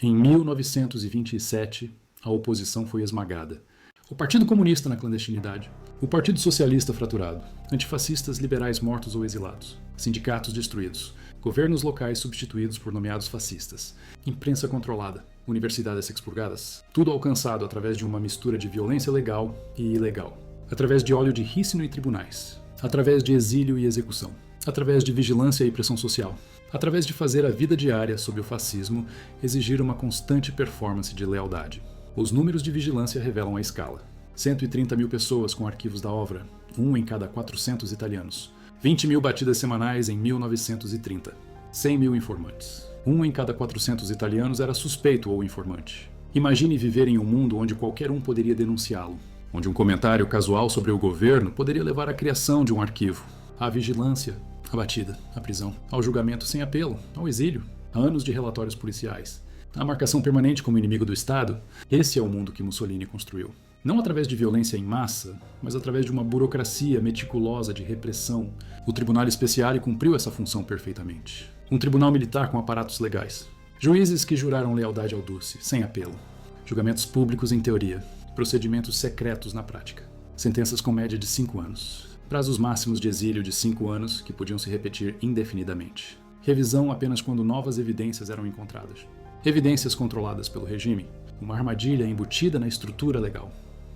em 1927, a oposição foi esmagada. O Partido Comunista na clandestinidade. O Partido Socialista fraturado. Antifascistas liberais mortos ou exilados. Sindicatos destruídos. Governos locais substituídos por nomeados fascistas. Imprensa controlada. Universidades expurgadas. Tudo alcançado através de uma mistura de violência legal e ilegal. Através de óleo de rícino e tribunais. Através de exílio e execução. Através de vigilância e pressão social. Através de fazer a vida diária sob o fascismo exigir uma constante performance de lealdade. Os números de vigilância revelam a escala. 130.000 pessoas com arquivos da obra, 1 em cada 400 italianos. 20.000 batidas semanais em 1930. 100.000 informantes. 1 em cada 400 italianos era suspeito ou informante. Imagine viver em um mundo onde qualquer um poderia denunciá-lo. Onde um comentário casual sobre o governo poderia levar à criação de um arquivo. À vigilância, à batida, à prisão, ao julgamento sem apelo, ao exílio, a anos de relatórios policiais. A marcação permanente como inimigo do Estado, esse é o mundo que Mussolini construiu. Não através de violência em massa, mas através de uma burocracia meticulosa de repressão. O Tribunal Speciale cumpriu essa função perfeitamente. Um tribunal militar com aparatos legais. Juízes que juraram lealdade ao Duce, sem apelo. Julgamentos públicos em teoria. Procedimentos secretos na prática. Sentenças com média de 5 anos. Prazos máximos de exílio de 5 anos que podiam se repetir indefinidamente. Revisão apenas quando novas evidências eram encontradas. Evidências controladas pelo regime, uma armadilha embutida na estrutura legal.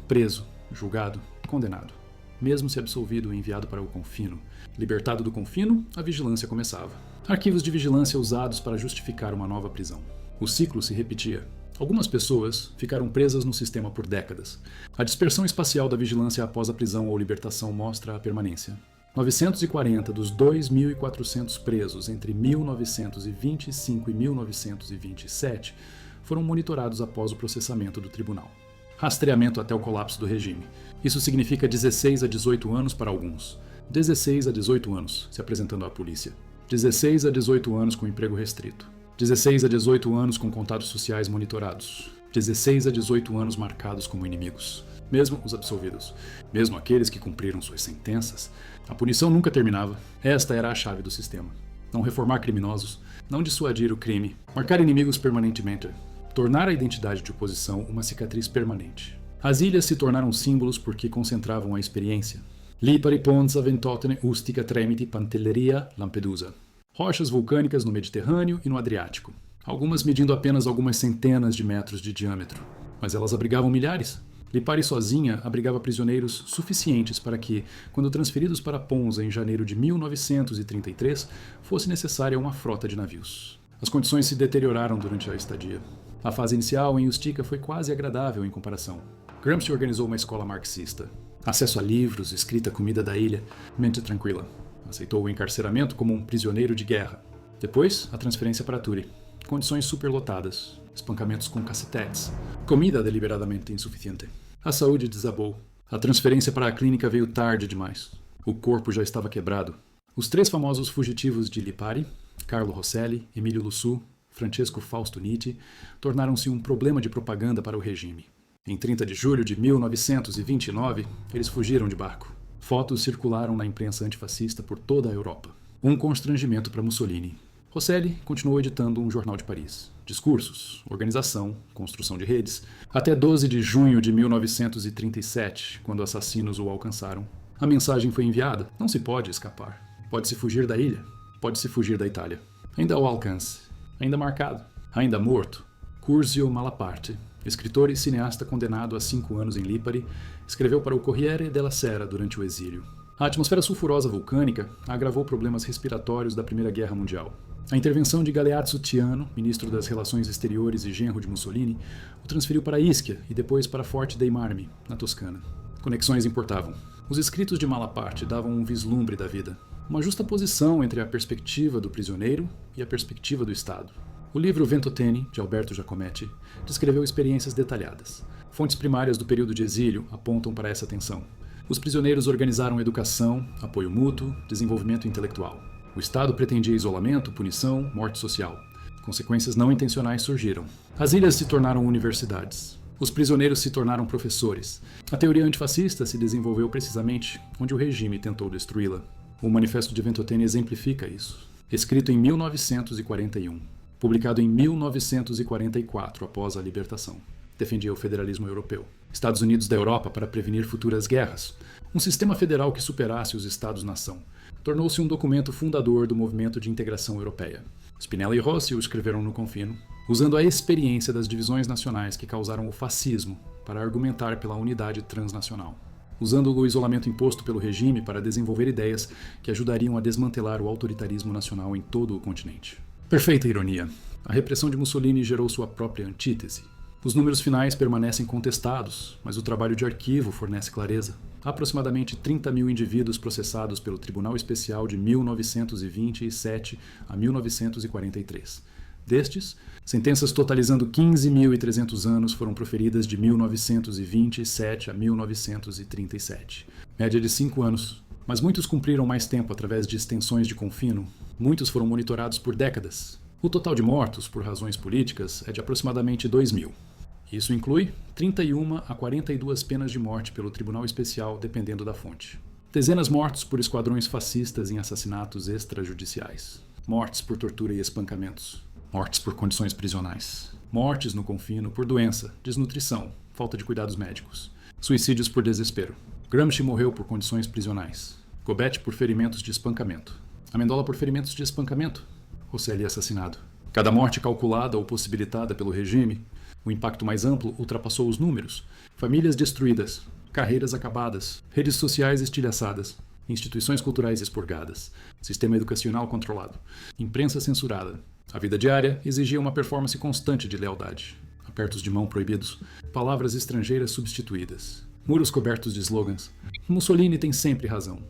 Preso, julgado, condenado. Mesmo se absolvido e enviado para o confino. Libertado do confino, a vigilância começava. Arquivos de vigilância usados para justificar uma nova prisão. O ciclo se repetia. Algumas pessoas ficaram presas no sistema por décadas. A dispersão espacial da vigilância após a prisão ou libertação mostra a permanência. 940 dos 2.400 presos entre 1925 e 1927 foram monitorados após o processamento do tribunal. Rastreamento até o colapso do regime. Isso significa 16 a 18 anos para alguns. 16 a 18 anos se apresentando à polícia. 16 a 18 anos com emprego restrito. 16 a 18 anos com contatos sociais monitorados. 16 a 18 anos marcados como inimigos. Mesmo os absolvidos, mesmo aqueles que cumpriram suas sentenças, a punição nunca terminava. Esta era a chave do sistema. Não reformar criminosos, não dissuadir o crime, marcar inimigos permanentemente, tornar a identidade de oposição uma cicatriz permanente. As ilhas se tornaram símbolos porque concentravam a experiência. Lipari, Ponza, Ventotene, Ustica, Tremiti, Pantelleria, Lampedusa. Rochas vulcânicas no Mediterrâneo e no Adriático. Algumas medindo apenas algumas centenas de metros de diâmetro. Mas elas abrigavam milhares. Lipari sozinha abrigava prisioneiros suficientes para que, quando transferidos para Ponza em janeiro de 1933, fosse necessária uma frota de navios. As condições se deterioraram durante a estadia. A fase inicial em Ustica foi quase agradável em comparação. Gramsci organizou uma escola marxista. Acesso a livros, escrita comida da ilha, mente tranquila. Aceitou o encarceramento como um prisioneiro de guerra. Depois, a transferência para Turi. Condições superlotadas, espancamentos com cacetetes, comida deliberadamente insuficiente. A saúde desabou. A transferência para a clínica veio tarde demais. O corpo já estava quebrado. Os três famosos fugitivos de Lipari, Carlo Rosselli, Emílio Lussu, Francesco Fausto Nitti, tornaram-se um problema de propaganda para o regime. Em 30 de julho de 1929, eles fugiram de barco. Fotos circularam na imprensa antifascista por toda a Europa. Um constrangimento para Mussolini. Rosselli continuou editando um jornal de Paris. Discursos, organização, construção de redes. Até 12 de junho de 1937, quando assassinos o alcançaram. A mensagem foi enviada. Não se pode escapar. Pode-se fugir da ilha. Pode-se fugir da Itália. Ainda ao alcance. Ainda marcado. Ainda morto. Curzio Malaparte, escritor e cineasta condenado a 5 anos em Lipari, escreveu para o Corriere della Sera durante o exílio. A atmosfera sulfurosa vulcânica agravou problemas respiratórios da Primeira Guerra Mundial. A intervenção de Galeazzo Ciano, ministro das Relações Exteriores e genro de Mussolini, o transferiu para Ischia e depois para Forte dei Marmi, na Toscana. Conexões importavam. Os escritos de Malaparte davam um vislumbre da vida. Uma justa posição entre a perspectiva do prisioneiro e a perspectiva do Estado. O livro Ventotene, de Alberto Giacometti, descreveu experiências detalhadas. Fontes primárias do período de exílio apontam para essa tensão. Os prisioneiros organizaram educação, apoio mútuo, desenvolvimento intelectual. O Estado pretendia isolamento, punição, morte social. Consequências não intencionais surgiram. As ilhas se tornaram universidades. Os prisioneiros se tornaram professores. A teoria antifascista se desenvolveu precisamente onde o regime tentou destruí-la. O Manifesto de Ventotene exemplifica isso. Escrito em 1941. Publicado em 1944, após a libertação. Defendia o federalismo europeu. Estados Unidos da Europa para prevenir futuras guerras. Um sistema federal que superasse os Estados-nação. Tornou-se um documento fundador do movimento de integração europeia. Spinelli e Rossi o escreveram no Confino, usando a experiência das divisões nacionais que causaram o fascismo para argumentar pela unidade transnacional. Usando o isolamento imposto pelo regime para desenvolver ideias que ajudariam a desmantelar o autoritarismo nacional em todo o continente. Perfeita ironia. A repressão de Mussolini gerou sua própria antítese. Os números finais permanecem contestados, mas o trabalho de arquivo fornece clareza. Há aproximadamente 30 mil indivíduos processados pelo Tribunal Especial de 1927 a 1943. Destes, sentenças totalizando 15.300 anos foram proferidas de 1927 a 1937. Média de 5 anos. Mas muitos cumpriram mais tempo através de extensões de confino. Muitos foram monitorados por décadas. O total de mortos por razões políticas é de aproximadamente 2.000. Isso inclui 31 a 42 penas de morte pelo Tribunal Especial, dependendo da fonte. Dezenas mortos por esquadrões fascistas em assassinatos extrajudiciais. Mortes por tortura e espancamentos. Mortes por condições prisionais. Mortes no confino por doença, desnutrição, falta de cuidados médicos. Suicídios por desespero. Gramsci morreu por condições prisionais. Gobetti por ferimentos de espancamento. Amendola por ferimentos de espancamento. Rosselli assassinado. Cada morte calculada ou possibilitada pelo regime, o impacto mais amplo ultrapassou os números. Famílias destruídas, carreiras acabadas, redes sociais estilhaçadas. instituições culturais expurgadas, sistema educacional controlado, imprensa censurada. A vida diária exigia uma performance constante de lealdade. Apertos de mão proibidos, palavras estrangeiras substituídas, muros cobertos de slogans. Mussolini tem sempre razão.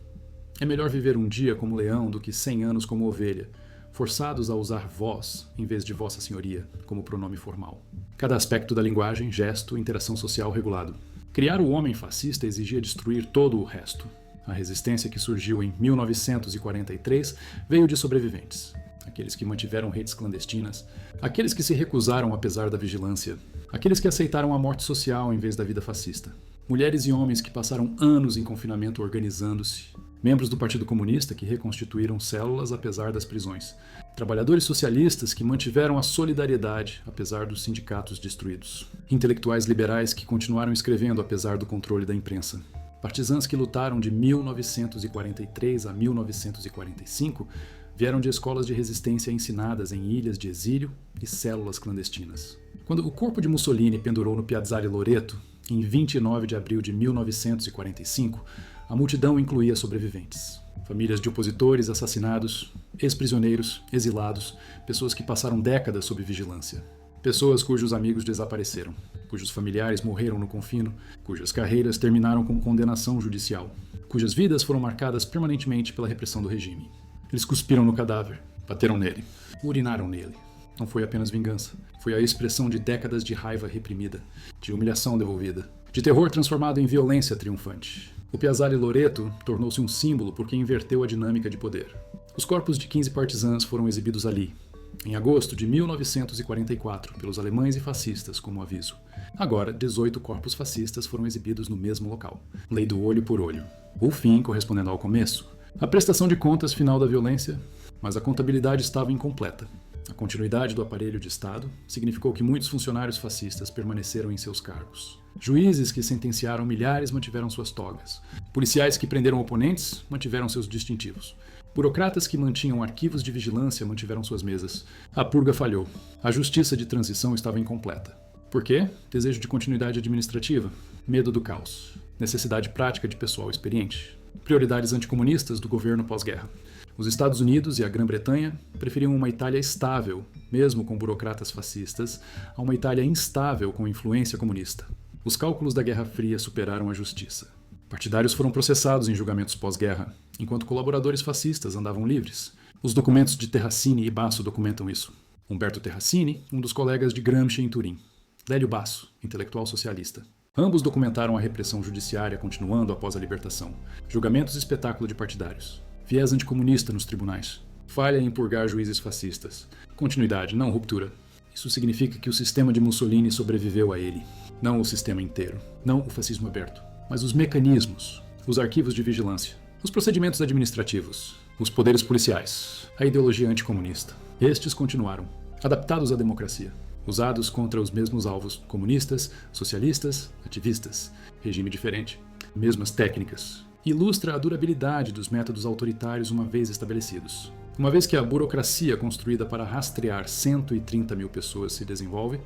É melhor viver um dia como leão do que 100 anos como ovelha, forçados a usar vós em vez de vossa senhoria como pronome formal. Cada aspecto da linguagem, gesto, interação social regulado. Criar o homem fascista exigia destruir todo o resto. A resistência que surgiu em 1943 veio de sobreviventes. Aqueles que mantiveram redes clandestinas, aqueles que se recusaram apesar da vigilância, aqueles que aceitaram a morte social em vez da vida fascista. Mulheres e homens que passaram anos em confinamento organizando-se, membros do Partido Comunista que reconstituíram células apesar das prisões, trabalhadores socialistas que mantiveram a solidariedade apesar dos sindicatos destruídos, intelectuais liberais que continuaram escrevendo apesar do controle da imprensa, partisãs que lutaram de 1943 a 1945 vieram de escolas de resistência ensinadas em ilhas de exílio e células clandestinas. Quando o corpo de Mussolini pendurou no Piazzale Loreto, em 29 de abril de 1945, a multidão incluía sobreviventes. Famílias de opositores assassinados, ex-prisioneiros, exilados, pessoas que passaram décadas sob vigilância. Pessoas cujos amigos desapareceram, cujos familiares morreram no confino, cujas carreiras terminaram com condenação judicial, cujas vidas foram marcadas permanentemente pela repressão do regime. Eles cuspiram no cadáver, bateram nele, urinaram nele. Não foi apenas vingança, foi a expressão de décadas de raiva reprimida, de humilhação devolvida, de terror transformado em violência triunfante. O Piazzale Loreto tornou-se um símbolo porque inverteu a dinâmica de poder. Os corpos de 15 partisãs foram exibidos ali, em agosto de 1944, pelos alemães e fascistas como aviso. Agora, 18 corpos fascistas foram exibidos no mesmo local. Lei do olho por olho. O fim correspondendo ao começo. A prestação de contas final da violência, mas a contabilidade estava incompleta. A continuidade do aparelho de Estado significou que muitos funcionários fascistas permaneceram em seus cargos. Juízes que sentenciaram milhares mantiveram suas togas. Policiais que prenderam oponentes mantiveram seus distintivos. Burocratas que mantinham arquivos de vigilância mantiveram suas mesas. A purga falhou. A justiça de transição estava incompleta. Por quê? Desejo de continuidade administrativa. Medo do caos. Necessidade prática de pessoal experiente. Prioridades anticomunistas do governo pós-guerra. Os Estados Unidos e a Grã-Bretanha preferiam uma Itália estável, mesmo com burocratas fascistas, a uma Itália instável com influência comunista. Os cálculos da Guerra Fria superaram a justiça. Partidários foram processados em julgamentos pós-guerra, enquanto colaboradores fascistas andavam livres. Os documentos de Terracini e Basso documentam isso. Humberto Terracini, um dos colegas de Gramsci em Turim. Lélio Basso, intelectual socialista. Ambos documentaram a repressão judiciária continuando após a libertação. Julgamentos e espetáculo de partidários. Viés anticomunista nos tribunais. Falha em purgar juízes fascistas. Continuidade, não ruptura. Isso significa que o sistema de Mussolini sobreviveu a ele. Não o sistema inteiro. Não o fascismo aberto. Mas os mecanismos. Os arquivos de vigilância. Os procedimentos administrativos. Os poderes policiais. A ideologia anticomunista. Estes continuaram. Adaptados à democracia. Usados contra os mesmos alvos comunistas, socialistas, ativistas. Regime diferente. Mesmas técnicas. Ilustra a durabilidade dos métodos autoritários uma vez estabelecidos. Uma vez que a burocracia construída para rastrear 130 mil pessoas se desenvolve,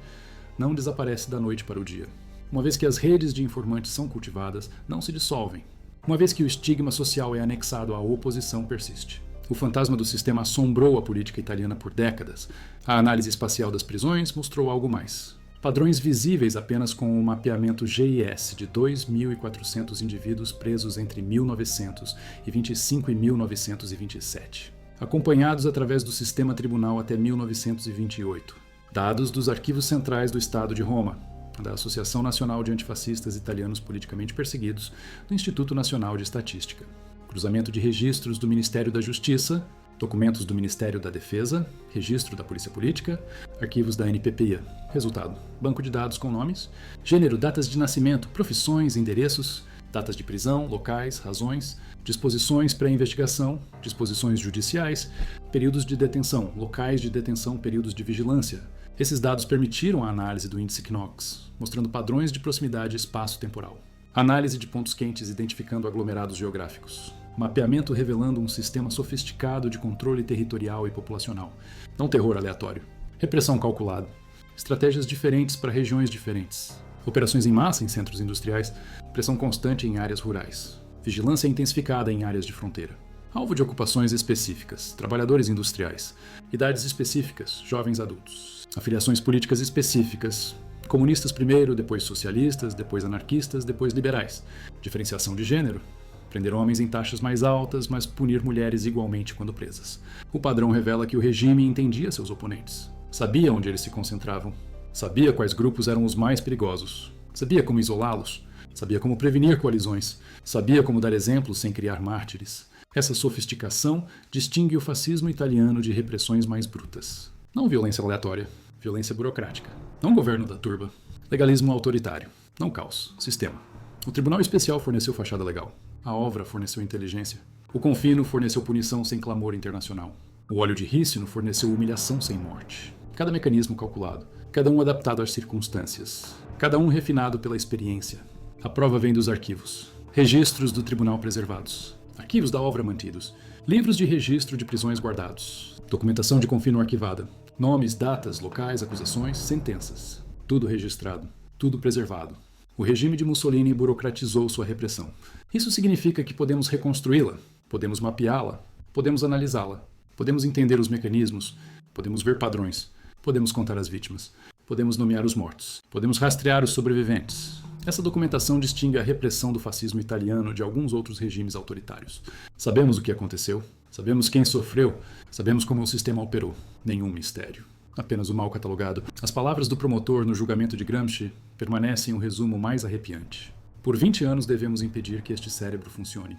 não desaparece da noite para o dia. Uma vez que as redes de informantes são cultivadas, não se dissolvem. Uma vez que o estigma social é anexado à oposição, persiste. O fantasma do sistema assombrou a política italiana por décadas. A análise espacial das prisões mostrou algo mais. Padrões visíveis apenas com o mapeamento GIS de 2.400 indivíduos presos entre 1925 e 1927, acompanhados através do sistema tribunal até 1928. Dados dos arquivos centrais do Estado de Roma, da Associação Nacional de Antifascistas Italianos Politicamente Perseguidos, do Instituto Nacional de Estatística. Cruzamento de registros do Ministério da Justiça, documentos do Ministério da Defesa, registro da Polícia Política, arquivos da NPPI. Resultado: banco de dados com nomes, gênero, datas de nascimento, profissões, endereços, datas de prisão, locais, razões, disposições pré-investigação, disposições judiciais, períodos de detenção, locais de detenção, períodos de vigilância. Esses dados permitiram a análise do índice Knox, mostrando padrões de proximidade espaço-temporal. Análise de pontos quentes identificando aglomerados geográficos. Mapeamento revelando um sistema sofisticado de controle territorial e populacional. Não terror aleatório. Repressão calculada. Estratégias diferentes para regiões diferentes. Operações em massa em centros industriais. Pressão constante em áreas rurais. vigilância intensificada em áreas de fronteira. Alvo de ocupações específicas, trabalhadores industriais, idades específicas, jovens adultos, afiliações políticas específicas, comunistas primeiro, depois socialistas, depois anarquistas, depois liberais, diferenciação de gênero, prender homens em taxas mais altas, mas punir mulheres igualmente quando presas. O padrão revela que o regime entendia seus oponentes, sabia onde eles se concentravam, sabia quais grupos eram os mais perigosos, sabia como isolá-los, sabia como prevenir coalizões, sabia como dar exemplos sem criar mártires. Essa sofisticação distingue o fascismo italiano de repressões mais brutas. Não violência aleatória, violência burocrática. Não governo da turba. Legalismo autoritário. Não caos, sistema. O Tribunal Especial forneceu fachada legal. A Ovra forneceu inteligência. O Confino forneceu punição sem clamor internacional. O óleo de rícino forneceu humilhação sem morte. Cada mecanismo calculado. Cada um adaptado às circunstâncias. Cada um refinado pela experiência. A prova vem dos arquivos. Registros do tribunal preservados. Arquivos da obra mantidos, livros de registro de prisões guardados, documentação de confino arquivada, nomes, datas, locais, acusações, sentenças. Tudo registrado, tudo preservado. O regime de Mussolini burocratizou sua repressão. Isso significa que podemos reconstruí-la, podemos mapeá-la, podemos analisá-la, podemos entender os mecanismos, podemos ver padrões, podemos contar as vítimas, podemos nomear os mortos, podemos rastrear os sobreviventes. Essa documentação distingue a repressão do fascismo italiano de alguns outros regimes autoritários. Sabemos o que aconteceu, sabemos quem sofreu, sabemos como o sistema operou. Nenhum mistério. Apenas o mal catalogado. As palavras do promotor no julgamento de Gramsci permanecem um resumo mais arrepiante. Por 20 anos devemos impedir que este cérebro funcione.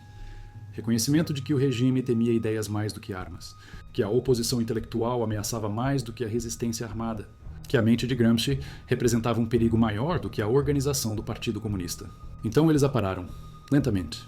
Reconhecimento de que o regime temia ideias mais do que armas, que a oposição intelectual ameaçava mais do que a resistência armada, que a mente de Gramsci representava um perigo maior do que a organização do Partido Comunista. Então eles a pararam, lentamente,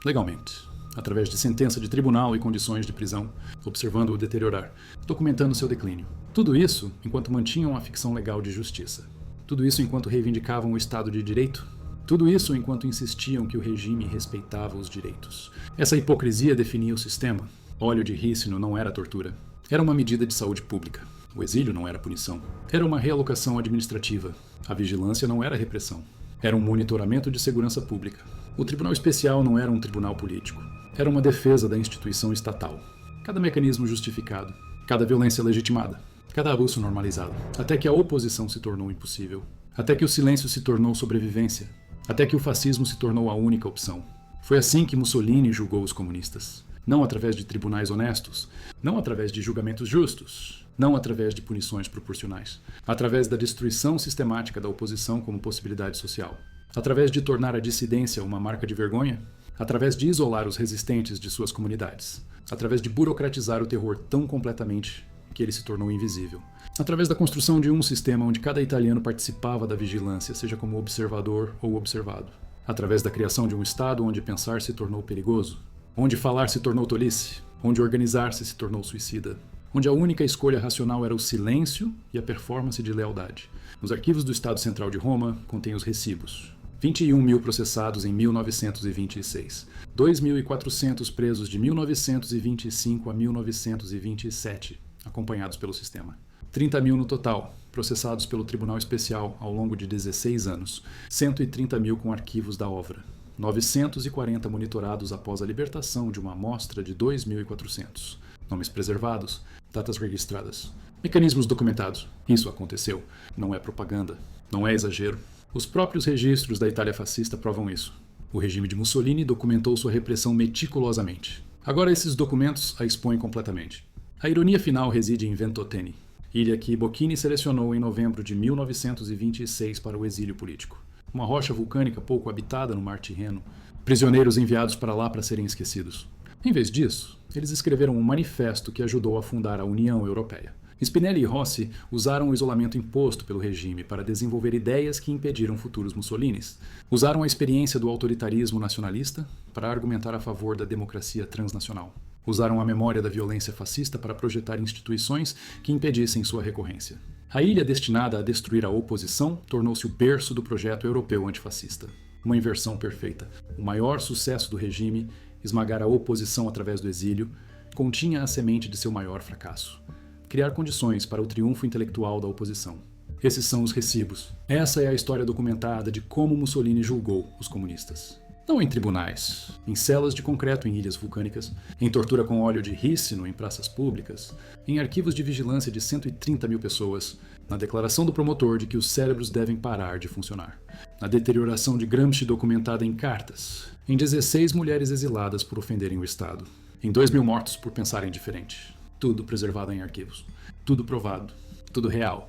legalmente, através de sentença de tribunal e condições de prisão, observando-o deteriorar, documentando seu declínio. Tudo isso enquanto mantinham a ficção legal de justiça. Tudo isso enquanto reivindicavam o Estado de Direito. Tudo isso enquanto insistiam que o regime respeitava os direitos. Essa hipocrisia definia o sistema. Óleo de rícino não era tortura. Era uma medida de saúde pública. O exílio não era punição. Era uma realocação administrativa. A vigilância não era repressão. Era um monitoramento de segurança pública. O Tribunal Especial não era um tribunal político. Era uma defesa da instituição estatal. Cada mecanismo justificado. Cada violência legitimada. Cada abuso normalizado. Até que a oposição se tornou impossível. Até que o silêncio se tornou sobrevivência. Até que o fascismo se tornou a única opção. Foi assim que Mussolini julgou os comunistas. Não através de tribunais honestos. Não através de julgamentos justos. Não através de punições proporcionais, através da destruição sistemática da oposição como possibilidade social, através de tornar a dissidência uma marca de vergonha, através de isolar os resistentes de suas comunidades, através de burocratizar o terror tão completamente que ele se tornou invisível, através da construção de um sistema onde cada italiano participava da vigilância, seja como observador ou observado, através da criação de um Estado onde pensar se tornou perigoso, onde falar se tornou tolice, onde organizar-se se tornou suicida, onde a única escolha racional era o silêncio e a performance de lealdade. Nos arquivos do Estado Central de Roma contém os recibos. 21 mil processados em 1926. 2.400 presos de 1925 a 1927, acompanhados pelo sistema. 30 mil no total, processados pelo Tribunal Especial ao longo de 16 anos. 130 mil com arquivos da Ovra. 940 monitorados após a libertação de uma amostra de 2.400. Nomes preservados, datas registradas, mecanismos documentados. Isso aconteceu. Não é propaganda. Não é exagero. Os próprios registros da Itália fascista provam isso. O regime de Mussolini documentou sua repressão meticulosamente. Agora esses documentos a expõem completamente. A ironia final reside em Ventotene, ilha que Bocchini selecionou em novembro de 1926 para o exílio político. Uma rocha vulcânica pouco habitada no Mar Tirreno, prisioneiros enviados para lá para serem esquecidos. Em vez disso, eles escreveram um manifesto que ajudou a fundar a União Europeia. Spinelli e Rossi usaram o isolamento imposto pelo regime para desenvolver ideias que impediram futuros Mussolinis. Usaram a experiência do autoritarismo nacionalista para argumentar a favor da democracia transnacional. Usaram a memória da violência fascista para projetar instituições que impedissem sua recorrência. A ilha destinada a destruir a oposição tornou-se o berço do projeto europeu antifascista. Uma inversão perfeita. O maior sucesso do regime, esmagar a oposição através do exílio, continha a semente de seu maior fracasso. Criar condições para o triunfo intelectual da oposição. Esses são os recibos. Essa é a história documentada de como Mussolini julgou os comunistas. Não em tribunais, em celas de concreto em ilhas vulcânicas, em tortura com óleo de rícino em praças públicas, em arquivos de vigilância de 130 mil pessoas, na declaração do promotor de que os cérebros devem parar de funcionar, na deterioração de Gramsci documentada em cartas, em 16 mulheres exiladas por ofenderem o Estado, em 2.000 mortos por pensarem diferente. Tudo preservado em arquivos, tudo provado, tudo real.